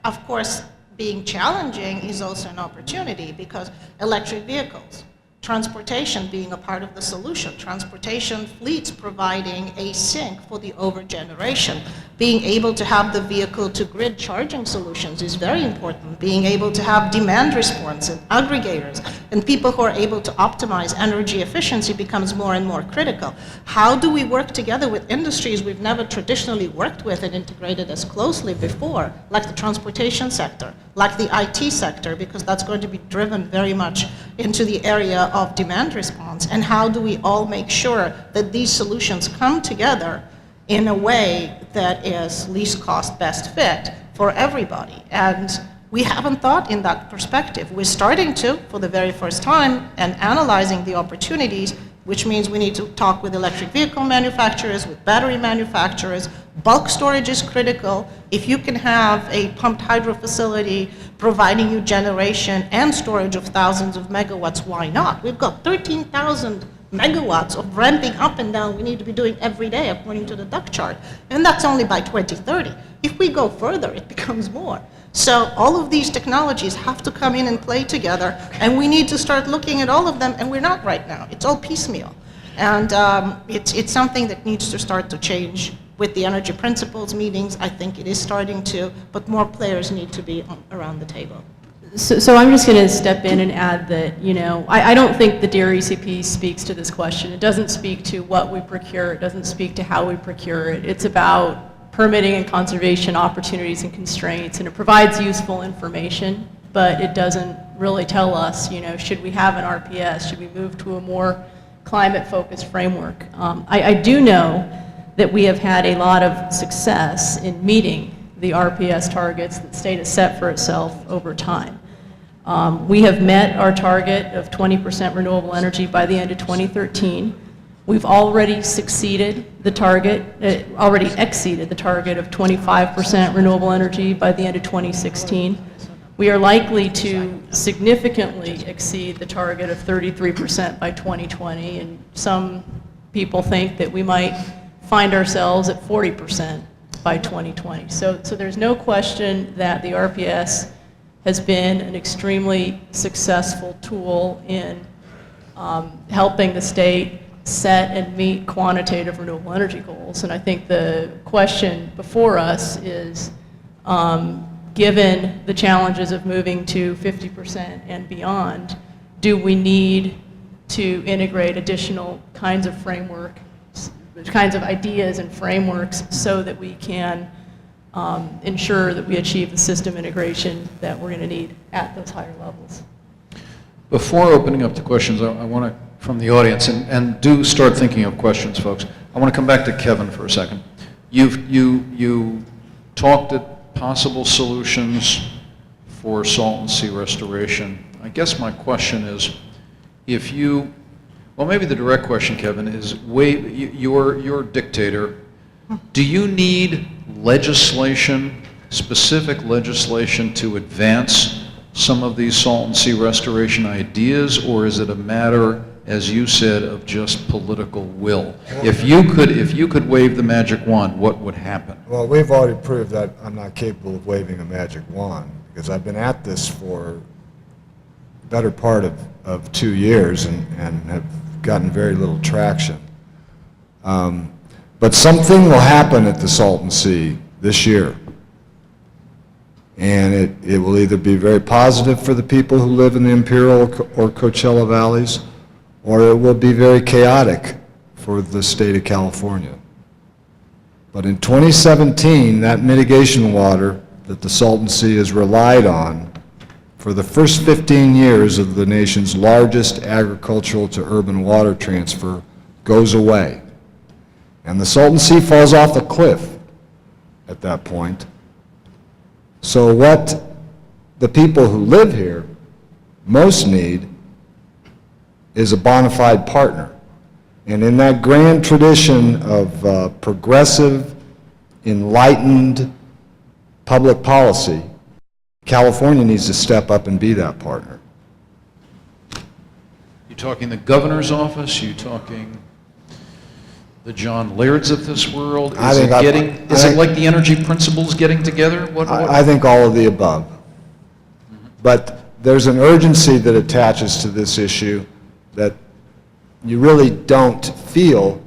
of course, being challenging is also an opportunity, because electric vehicles, transportation being a part of the solution, transportation fleets providing a sink for the overgeneration, being able to have the vehicle to grid charging solutions is very important, being able to have demand response and aggregators, and people who are able to optimize energy efficiency becomes more and more critical. How do we work together with industries we've never traditionally worked with and integrated as closely before, like the transportation sector, like the IT sector, because that's going to be driven very much into the area of demand response, and how do we all make sure that these solutions come together in a way that is least cost, best fit for everybody? And We haven't thought in that perspective. We're starting to, for the very first time, and analyzing the opportunities, which means we need to talk with electric vehicle manufacturers, with battery manufacturers. Bulk storage is critical. If you can have a pumped hydro facility providing you generation and storage of thousands of megawatts, why not? We've got 13,000 megawatts of ramping up and down we need to be doing every day according to the duct chart. And that's only by 2030. If we go further, it becomes more. So all of these technologies have to come in and play together, and we need to start looking at all of them, and we're not right now. It's all piecemeal. And it's something that needs to start to change with the energy principles meetings. I think it is starting to, but more players need to be around the table. So I'm just going to step in and add that, I don't think the Dear ECP speaks to this question. It doesn't speak to what we procure. It doesn't speak to how we procure it. It's about permitting and conservation opportunities and constraints, and it provides useful information, but it doesn't really tell us, should we have an RPS? Should we move to a more climate-focused framework? I do know that we have had a lot of success in meeting the RPS targets that the state has set for itself over time. We have met our target of 20% renewable energy by the end of 2013. We've already exceeded the target of 25% renewable energy by the end of 2016. We are likely to significantly exceed the target of 33% by 2020, and some people think that we might find ourselves at 40% by 2020. So there's no question that the RPS has been an extremely successful tool in helping the state set and meet quantitative renewable energy goals. And I think the question before us is, given the challenges of moving to 50% and beyond, do we need to integrate additional kinds of framework, kinds of ideas and frameworks so that we can ensure that we achieve the system integration that we're going to need at those higher levels? Before opening up to questions, I want to, from the audience, and do start thinking of questions, folks. I want to come back to Kevin for a second. You talked at possible solutions for salton sea restoration. I guess my question is, if you, well, maybe the direct question, Kevin, is, you're dictator. Do you need legislation, specific legislation, to advance some of these salton sea restoration ideas, or is it a matter, as you said, of just political will? If you could wave the magic wand, what would happen? Well, we've already proved that I'm not capable of waving a magic wand, because I've been at this for the better part of 2 years and have gotten very little traction. But something will happen at the Salton Sea this year. And it will either be very positive for the people who live in the Imperial or Coachella valleys, or it will be very chaotic for the state of California. But in 2017, that mitigation water that the Salton Sea has relied on for the first 15 years of the nation's largest agricultural to urban water transfer goes away. And the Salton Sea falls off the cliff at that point. So what the people who live here most need is a bona fide partner. And in that grand tradition of progressive, enlightened public policy, California needs to step up and be that partner. You talking the governor's office? You talking the John Lairds of this world? Is it like the energy principles getting together? I think all of the above. Mm-hmm. But there's an urgency that attaches to this issue that you really don't feel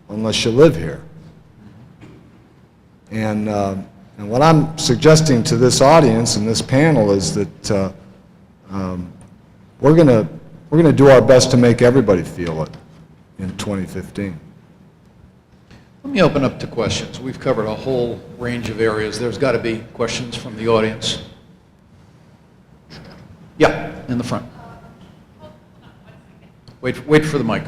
unless you live here. And what I'm suggesting to this audience and this panel is that we're going to do our best to make everybody feel it in 2015. Let me open up to questions. We've covered a whole range of areas. There's got to be questions from the audience. Yeah, in the front. Wait for the mic.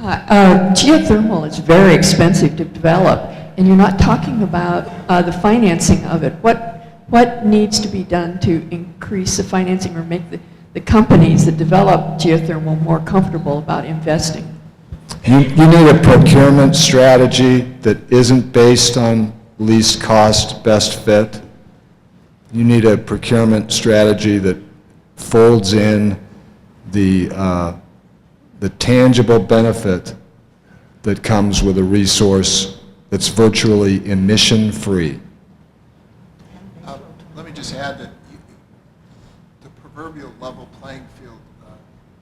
Geothermal is very expensive to develop, and you're not talking about the financing of it. what needs to be done to increase the financing or make the companies that develop geothermal more comfortable about investing? You need a procurement strategy that isn't based on least cost, best fit. You need a procurement strategy that folds in the tangible benefit that comes with a resource that's virtually emission-free. Let me just add that the proverbial level playing field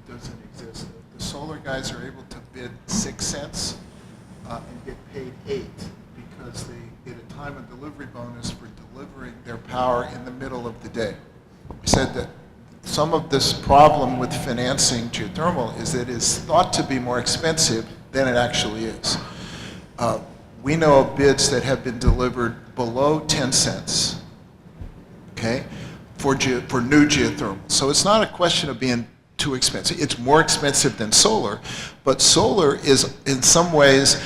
doesn't exist. The solar guys are able to bid 6 cents and get paid 8 because they get a time and delivery bonus for delivering their power in the middle of the day. We said that some of this problem with financing geothermal is that it is thought to be more expensive than it actually is. We know of bids that have been delivered below 10 cents, okay, for new geothermal. So it's not a question of being too expensive. It's more expensive than solar, but solar is in some ways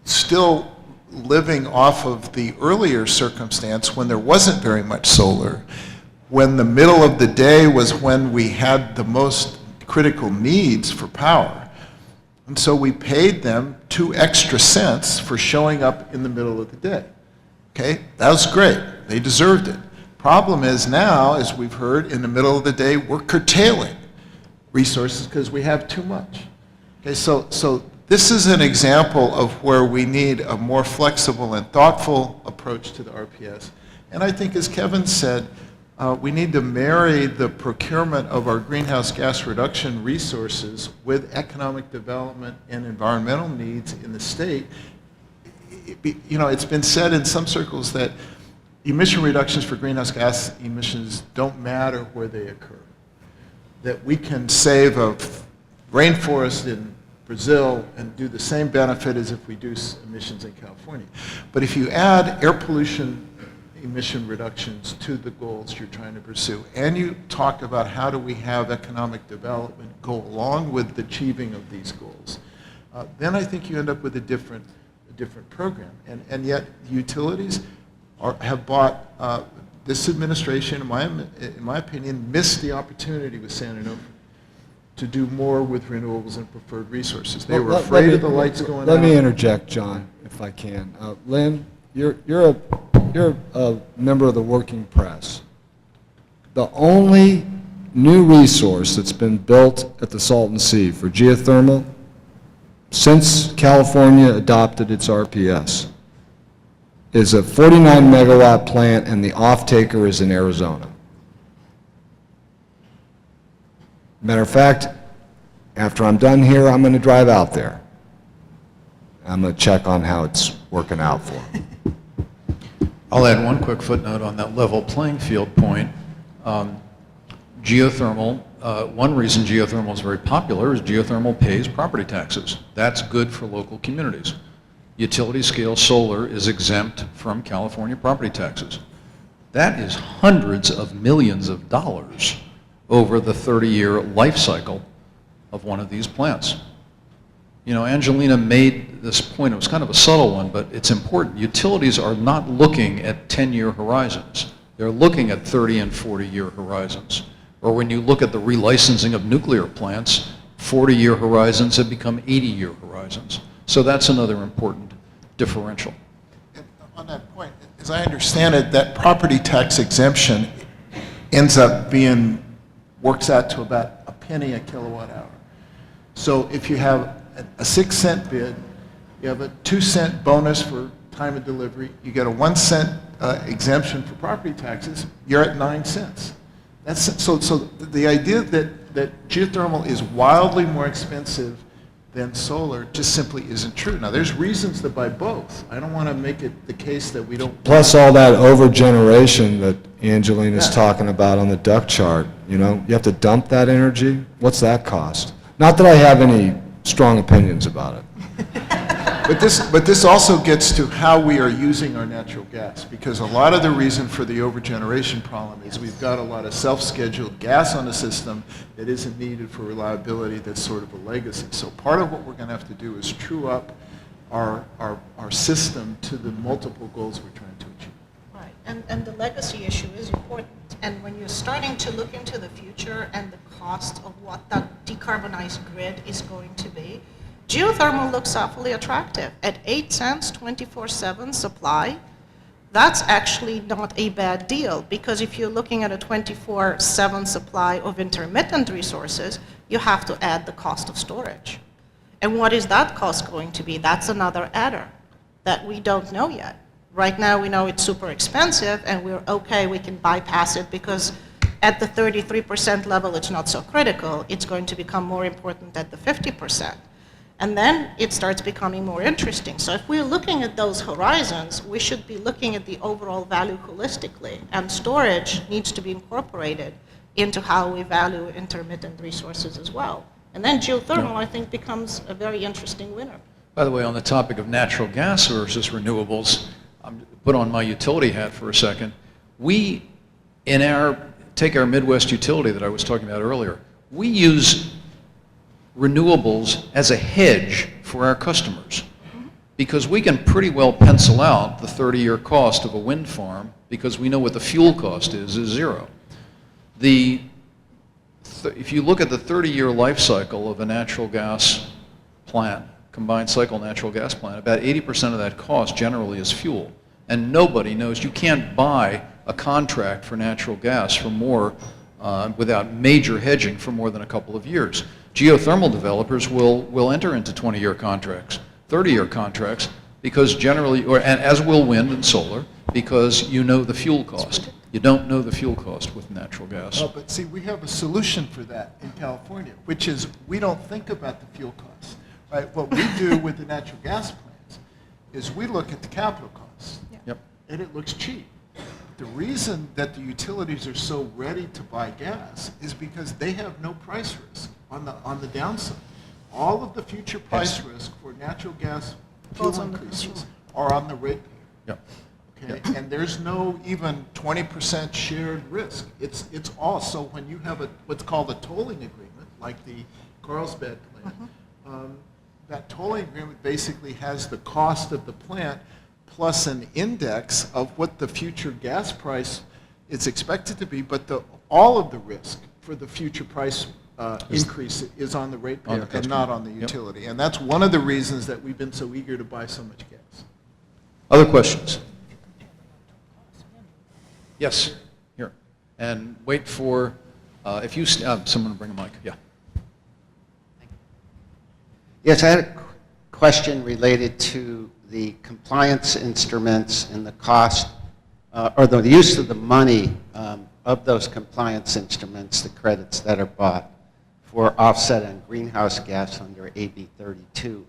still living off of the earlier circumstance when there wasn't very much solar, when the middle of the day was when we had the most critical needs for power. And so we paid them 2 extra cents for showing up in the middle of the day. Okay, that was great. They deserved it. Problem is now, as we've heard, in the middle of the day, we're curtailing resources because we have too much. Okay, so this is an example of where we need a more flexible and thoughtful approach to the RPS. And I think, as Kevin said, we need to marry the procurement of our greenhouse gas reduction resources with economic development and environmental needs in the state. It's been said in some circles that emission reductions for greenhouse gas emissions don't matter where they occur. That we can save a rainforest in Brazil and do the same benefit as if we do emissions in California. But if you add air pollution emission reductions to the goals you're trying to pursue, and you talk about how do we have economic development go along with the achieving of these goals, then I think you end up with a different program. And yet utilities have bought, this administration, in my opinion, missed the opportunity with San Onofre to do more with renewables and preferred resources. They were afraid of the lights going out. Let me interject, John, if I can. Lynn, you're a member of the working press. The only new resource that's been built at the Salton Sea for geothermal since California adopted its RPS is a 49 megawatt plant, and the off-taker is in Arizona. Matter of fact, after I'm done here, I'm going to drive out there. I'm going to check on how it's working out for them. I'll add one quick footnote on that level playing field point. Geothermal, one reason geothermal is very popular is geothermal pays property taxes. That's good for local communities. Utility scale solar is exempt from California property taxes. That is hundreds of millions of dollars over the 30-year life cycle of one of these plants. You know, Angelina made this point, it was kind of a subtle one, but it's important. Utilities are not looking at 10-year horizons. They're looking at 30 and 40-year horizons. Or when you look at the relicensing of nuclear plants, 40-year horizons have become 80-year horizons. So that's another important differential. And on that point, as I understand it, that property tax exemption ends up works out to about a penny a kilowatt hour. So if you have a 6 cent bid, you have a 2 cent bonus for time of delivery, you get a 1 cent exemption for property taxes, you're at 9 cents. So the idea that geothermal is wildly more expensive than solar just simply isn't true. Now, there's reasons to buy both. I don't want to make it the case that we don't. Plus all that overgeneration that Angelina's talking about on the duct chart, you know, you have to dump that energy. What's that cost? Not that I have any strong opinions about it. But this also gets to how we are using our natural gas, because a lot of the reason for the overgeneration problem is we've got a lot of self-scheduled gas on the system that isn't needed for reliability. That's sort of a legacy. So part of what we're going to have to do is true up our system to the multiple goals we're trying to achieve. Right. And the legacy issue is important. And when you're starting to look into the future and the cost of what that decarbonized grid is going to be, geothermal looks awfully attractive. At 8 cents, 24/7 supply, that's actually not a bad deal, because if you're looking at a 24/7 supply of intermittent resources, you have to add the cost of storage. And what is that cost going to be? That's another adder that we don't know yet. Right now, we know it's super expensive, and we're okay, we can bypass it, because at the 33% level, it's not so critical. It's going to become more important at the 50%. And then it starts becoming more interesting. So if we're looking at those horizons, we should be looking at the overall value holistically, and storage needs to be incorporated into how we value intermittent resources as well. And then geothermal, I think, becomes a very interesting winner. By the way, on the topic of natural gas versus renewables, I'm put on my utility hat for a second. We, take our Midwest utility that I was talking about earlier, we use renewables as a hedge for our customers, because we can pretty well pencil out the 30-year cost of a wind farm, because we know what the fuel cost is zero. If you look at the 30-year life cycle of a natural gas plant, combined cycle natural gas plant, about 80% of that cost generally is fuel. And nobody knows, you can't buy a contract for natural gas for more, without major hedging, for more than a couple of years. Geothermal developers will enter into 20-year contracts, 30-year contracts, because generally, and as will wind and solar, because you know the fuel cost. You don't know the fuel cost with natural gas. Oh, but see, we have a solution for that in California, which is we don't think about the fuel costs, right? What we do with the natural gas plants is we look at the capital costs, Yep. and it looks cheap. The reason that the utilities are so ready to buy gas is because they have no price risk on the downside. All of the future price risk for natural gas fuel increases are on the ratepayer. Yep. Okay, and there's no even 20% shared risk. It's all, so when you have what's called a tolling agreement, like the Carlsbad plant, that tolling agreement basically has the cost of the plant plus an index of what the future gas price is expected to be, but all of the risk for the future price increase is on the ratepayer and not on the utility. And that's one of the reasons that we've been so eager to buy so much gas. Other questions? Yes, here. And wait for, if you, someone bring a mic, yeah. Yes, I had a question related to the compliance instruments and the cost, or the use of the money of those compliance instruments, the credits that are bought for offset on greenhouse gas under AB 32.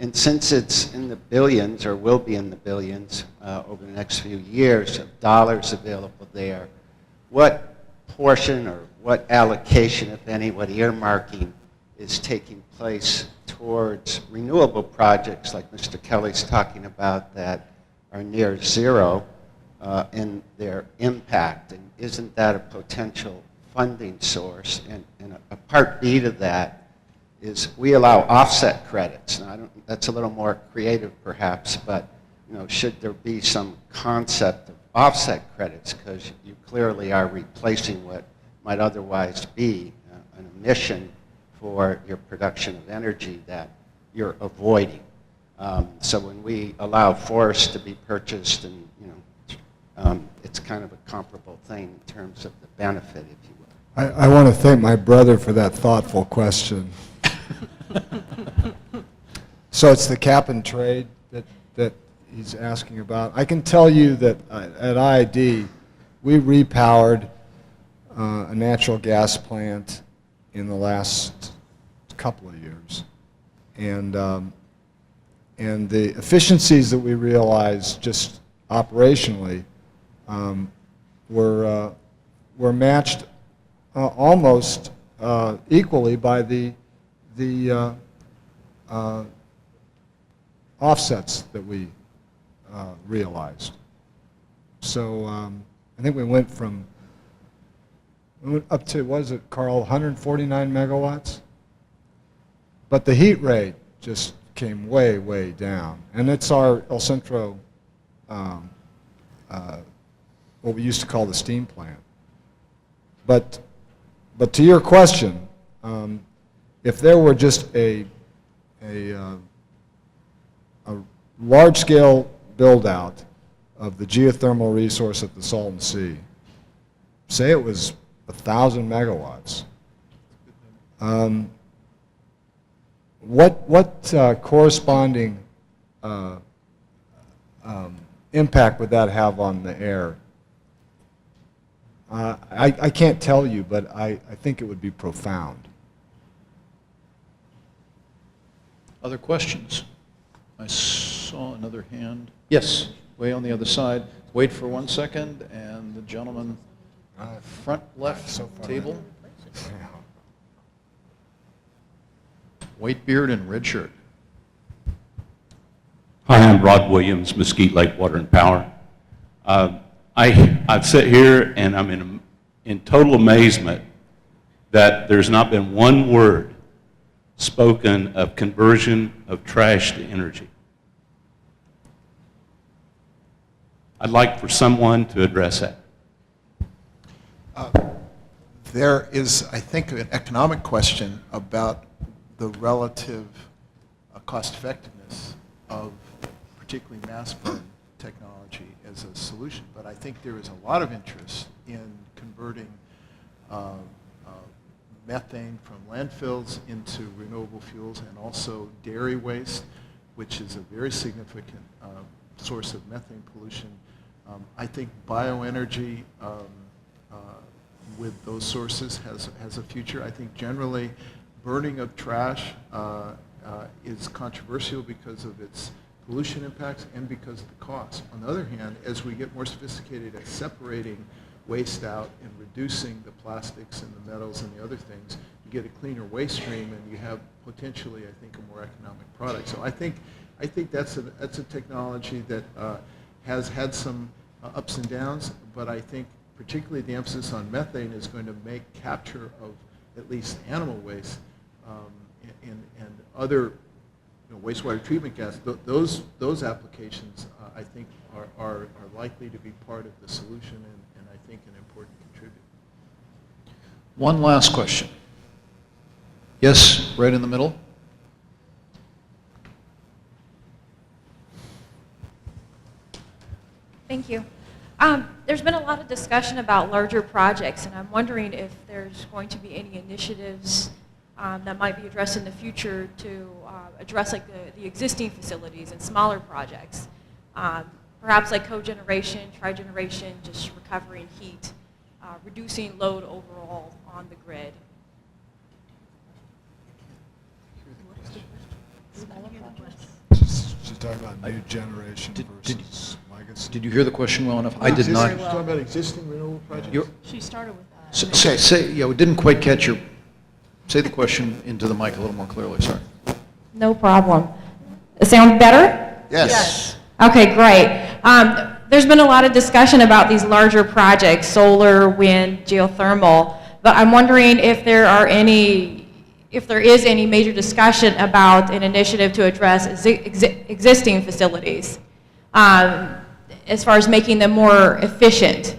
And since it's in the billions, or will be in the billions over the next few years of dollars available there, what portion or what allocation, if any, what earmarking is taking place towards renewable projects like Mr. Kelly's talking about that are near zero in their impact? And isn't that a potential funding source? And a part B to that is we allow offset credits. Now, that's a little more creative perhaps, but should there be some concept of offset credits, because you clearly are replacing what might otherwise be an emission for your production of energy that you're avoiding. So when we allow forests to be purchased, and it's kind of a comparable thing in terms of the benefit, if you will. I want to thank my brother for that thoughtful question. So it's the cap and trade that he's asking about. I can tell you that at IID, we repowered a natural gas plant in the last couple of years. And the efficiencies that we realized just operationally were matched almost equally by the offsets that we realized. So I think we went up to, what is it, Carl, 149 megawatts? But the heat rate just came way, way down. And it's our El Centro what we used to call the steam plant. But to your question, if there were just a large-scale build-out of the geothermal resource at the Salton Sea, say it was 1,000 megawatts, what corresponding impact would that have on the air? I can't tell you, but I think it would be profound. Other questions? I saw another hand. Yes, way on the other side. Wait for 1 second, and the gentleman front left table. White beard and red shirt. Hi, I'm Rod Williams, Mesquite Lake Water and Power. I sit here and I'm in total amazement that there's not been one word spoken of conversion of trash to energy. I'd like for someone to address that. There is, I think, an economic question about the relative cost effectiveness of particularly mass burn technology as a solution. But I think there is a lot of interest in converting methane from landfills into renewable fuels, and also dairy waste, which is a very significant source of methane pollution. I think bioenergy with those sources has a future. I think generally burning of trash is controversial because of its pollution impacts and because of the cost. On the other hand, as we get more sophisticated at separating waste out and reducing the plastics and the metals and the other things, you get a cleaner waste stream, and you have potentially, I think, a more economic product. So I think that's a technology that has had some ups and downs, but I think particularly the emphasis on methane is going to make capture of at least animal waste and other wastewater treatment gas, those applications I think are likely to be part of the solution, and I think an important contributor. One last question. Yes, right in the middle. Thank you. There's been a lot of discussion about larger projects, and I'm wondering if there's going to be any initiatives that might be addressed in the future to address like the existing facilities and smaller projects. Perhaps like cogeneration, trigeneration, just recovering heat, reducing load overall on the grid. She's talking about new generation versus legacy. Did you hear the question well enough? I did She's not. talking about existing renewable projects? You're- She started with that. Say, we didn't quite catch your, say the question into the mic a little more clearly, sorry. No problem. Sound better? Yes. Okay, great. There's been a lot of discussion about these larger projects, solar, wind, geothermal, but I'm wondering if there is any major discussion about an initiative to address existing facilities as far as making them more efficient.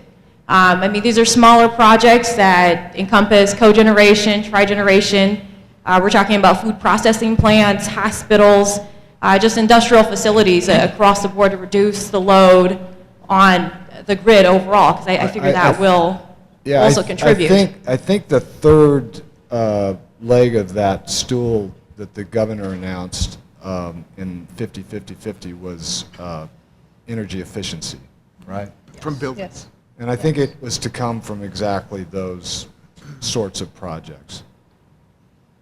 I mean, these are smaller projects that encompass cogeneration, trigeneration. We're talking about food processing plants, hospitals, just industrial facilities across the board to reduce the load on the grid overall, because I figure that will also contribute. I think the third leg of that stool that the governor announced in 50-50-50 was energy efficiency, right? From buildings. Yes. And I think it was to come from exactly those sorts of projects.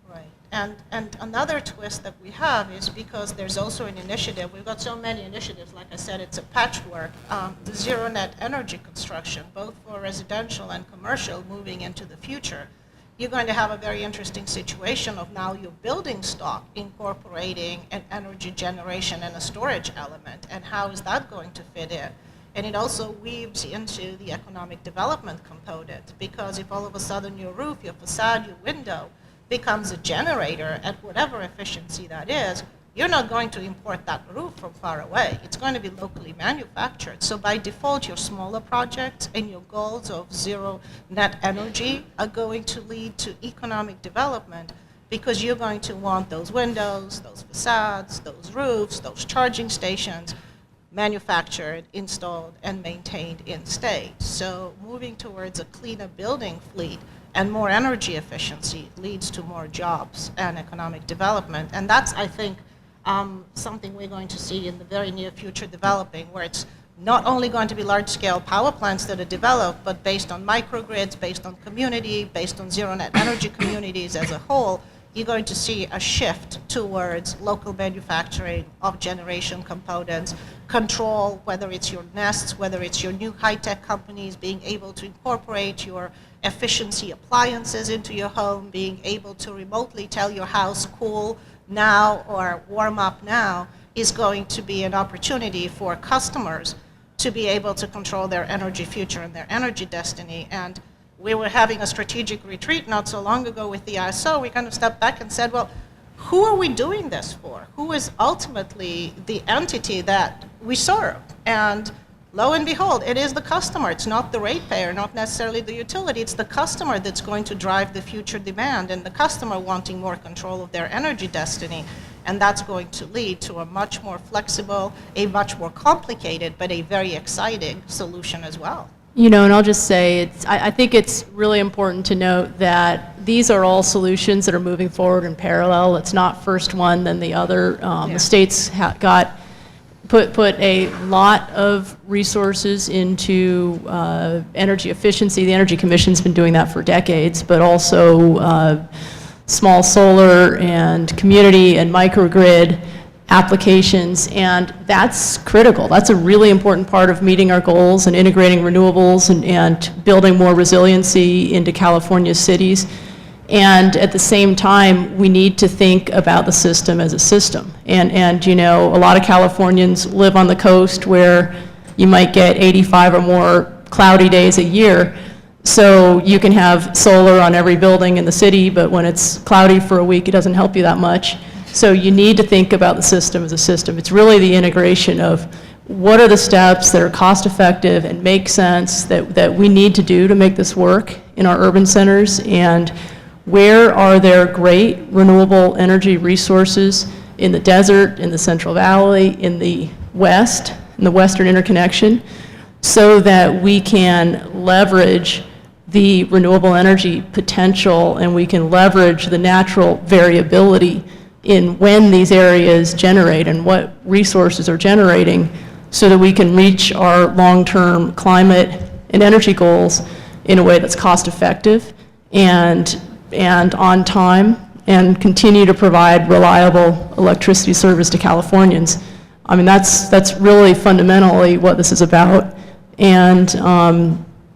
Right. And another twist that we have is because there's also an initiative, we've got so many initiatives, like I said, it's a patchwork, the zero net energy construction, both for residential and commercial moving into the future. You're going to have a very interesting situation of now your building stock incorporating an energy generation and a storage element, and how is that going to fit in? And it also weaves into the economic development component, because if all of a sudden your roof, your facade, your window becomes a generator at whatever efficiency that is, you're not going to import that roof from far away. It's going to be locally manufactured. So by default, your smaller projects and your goals of zero net energy are going to lead to economic development, because you're going to want those windows, those facades, those roofs, those charging stations manufactured, installed, and maintained in state. So moving towards a cleaner building fleet and more energy efficiency leads to more jobs and economic development. And that's, I think, something we're going to see in the very near future developing, where it's not only going to be large-scale power plants that are developed, but based on microgrids, based on community, based on zero-net energy communities as a whole, you're going to see a shift towards local manufacturing of generation components, control, whether it's your nests, whether it's your new high-tech companies being able to incorporate your efficiency appliances into your home, being able to remotely tell your house cool now or warm up now, is going to be an opportunity for customers to be able to control their energy future and their energy destiny. And we were having a strategic retreat not so long ago with the ISO. We kind of stepped back and said, well, who are we doing this for? Who is ultimately the entity that we serve? And lo and behold, it is the customer. It's not the ratepayer, not necessarily the utility. It's the customer that's going to drive the future demand, and the customer wanting more control of their energy destiny. And that's going to lead to a much more flexible, a much more complicated, but a very exciting solution as well. You know, and I'll just say, I think it's really important to note that these are all solutions that are moving forward in parallel. It's not first one, then the other. The states put a lot of resources into energy efficiency. The Energy Commission's been doing that for decades, but also small solar and community and microgrid applications, and that's critical. That's a really important part of meeting our goals and integrating renewables and building more resiliency into California's cities. And at the same time, we need to think about the system as a system. And you know, a lot of Californians live on the coast where you might get 85 or more cloudy days a year. So you can have solar on every building in the city, but when it's cloudy for a week, it doesn't help you that much. So you need to think about the system as a system. It's really the integration of what are the steps that are cost effective and make sense that we need to do to make this work in our urban centers, and where are there great renewable energy resources in the desert, in the Central Valley, in the West, in the Western interconnection, so that we can leverage the renewable energy potential and we can leverage the natural variability in when these areas generate and what resources are generating, so that we can reach our long-term climate and energy goals in a way that's cost-effective and on time, and continue to provide reliable electricity service to Californians. I mean, that's really fundamentally what this is about. And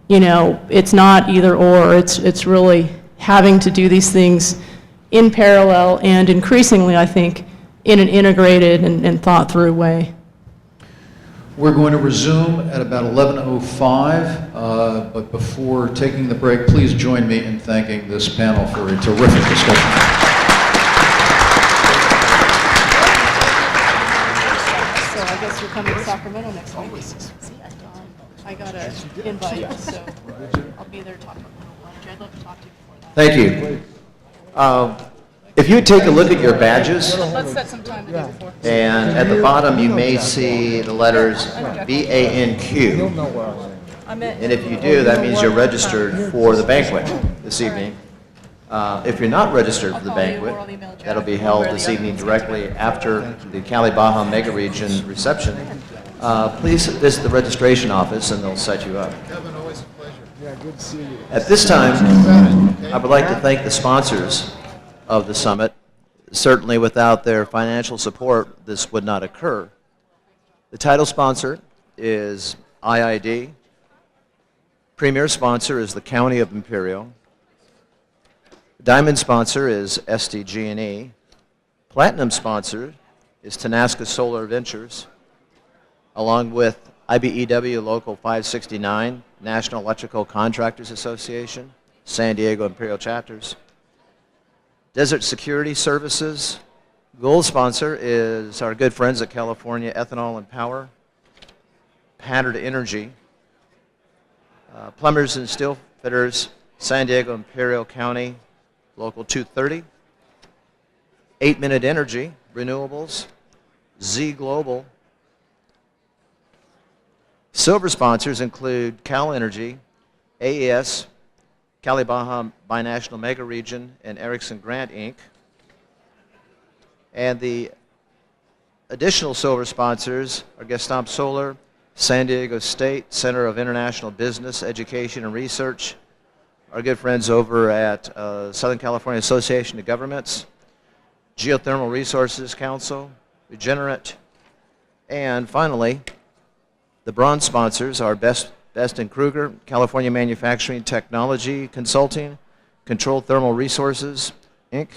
you know, it's not either or. It's really having to do these things in parallel, and increasingly, I think, in an integrated and thought-through way. We're going to resume at about 11:05, but before taking the break, please join me in thanking this panel for a terrific discussion. So I guess you're coming to Sacramento next week. I got an invite, so I'll be there talking about lunch. I'd love to talk to you before that. Thank you. If you take a look at your badges, Let's set some time to do before. and at the bottom you may see the letters BANQ. And if you do, that means you're registered for the banquet this evening. If you're not registered for the banquet, that'll be held this evening directly after the Cali Baja Mega Region reception. Please visit the registration office and they'll set you up. Kevin, always a pleasure. Yeah, good to see you. At this time, I would like to thank the sponsors of the summit. Certainly without their financial support, this would not occur. The title sponsor is IID. Premier sponsor is the County of Imperial. Diamond sponsor is SDG&E. Platinum sponsor is Tenasca Solar Ventures, along with IBEW Local 569, National Electrical Contractors Association, San Diego Imperial Chapters, Desert Security Services, Gold sponsor is our good friends at California Ethanol and Power, Pattern Energy, Plumbers and Steel Fitters, San Diego Imperial County, Local 230, 8 Minute Energy, Renewables, Z Global. Silver sponsors include Cal Energy, AES, Cali Baja Binational Mega Region, and Erickson Grant, Inc. And the additional silver sponsors are Gestamp Solar, San Diego State Center of International Business, Education, and Research, our good friends over at Southern California Association of Governments, Geothermal Resources Council, Regenerate, and finally, the bronze sponsors are Best and Kruger, California Manufacturing Technology Consulting, Control Thermal Resources, Inc.,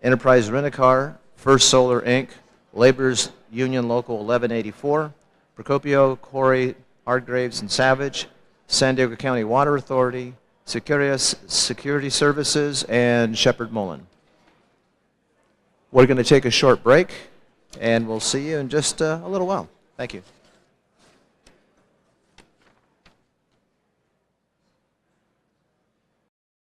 Enterprise Rent-A-Car, First Solar, Inc., Laborers Union Local 1184, Procopio, Corey, Hargraves, and Savage, San Diego County Water Authority, Securitas Security Services, and Shepard Mullen. We're going to take a short break, and we'll see you in just a little while. Thank you.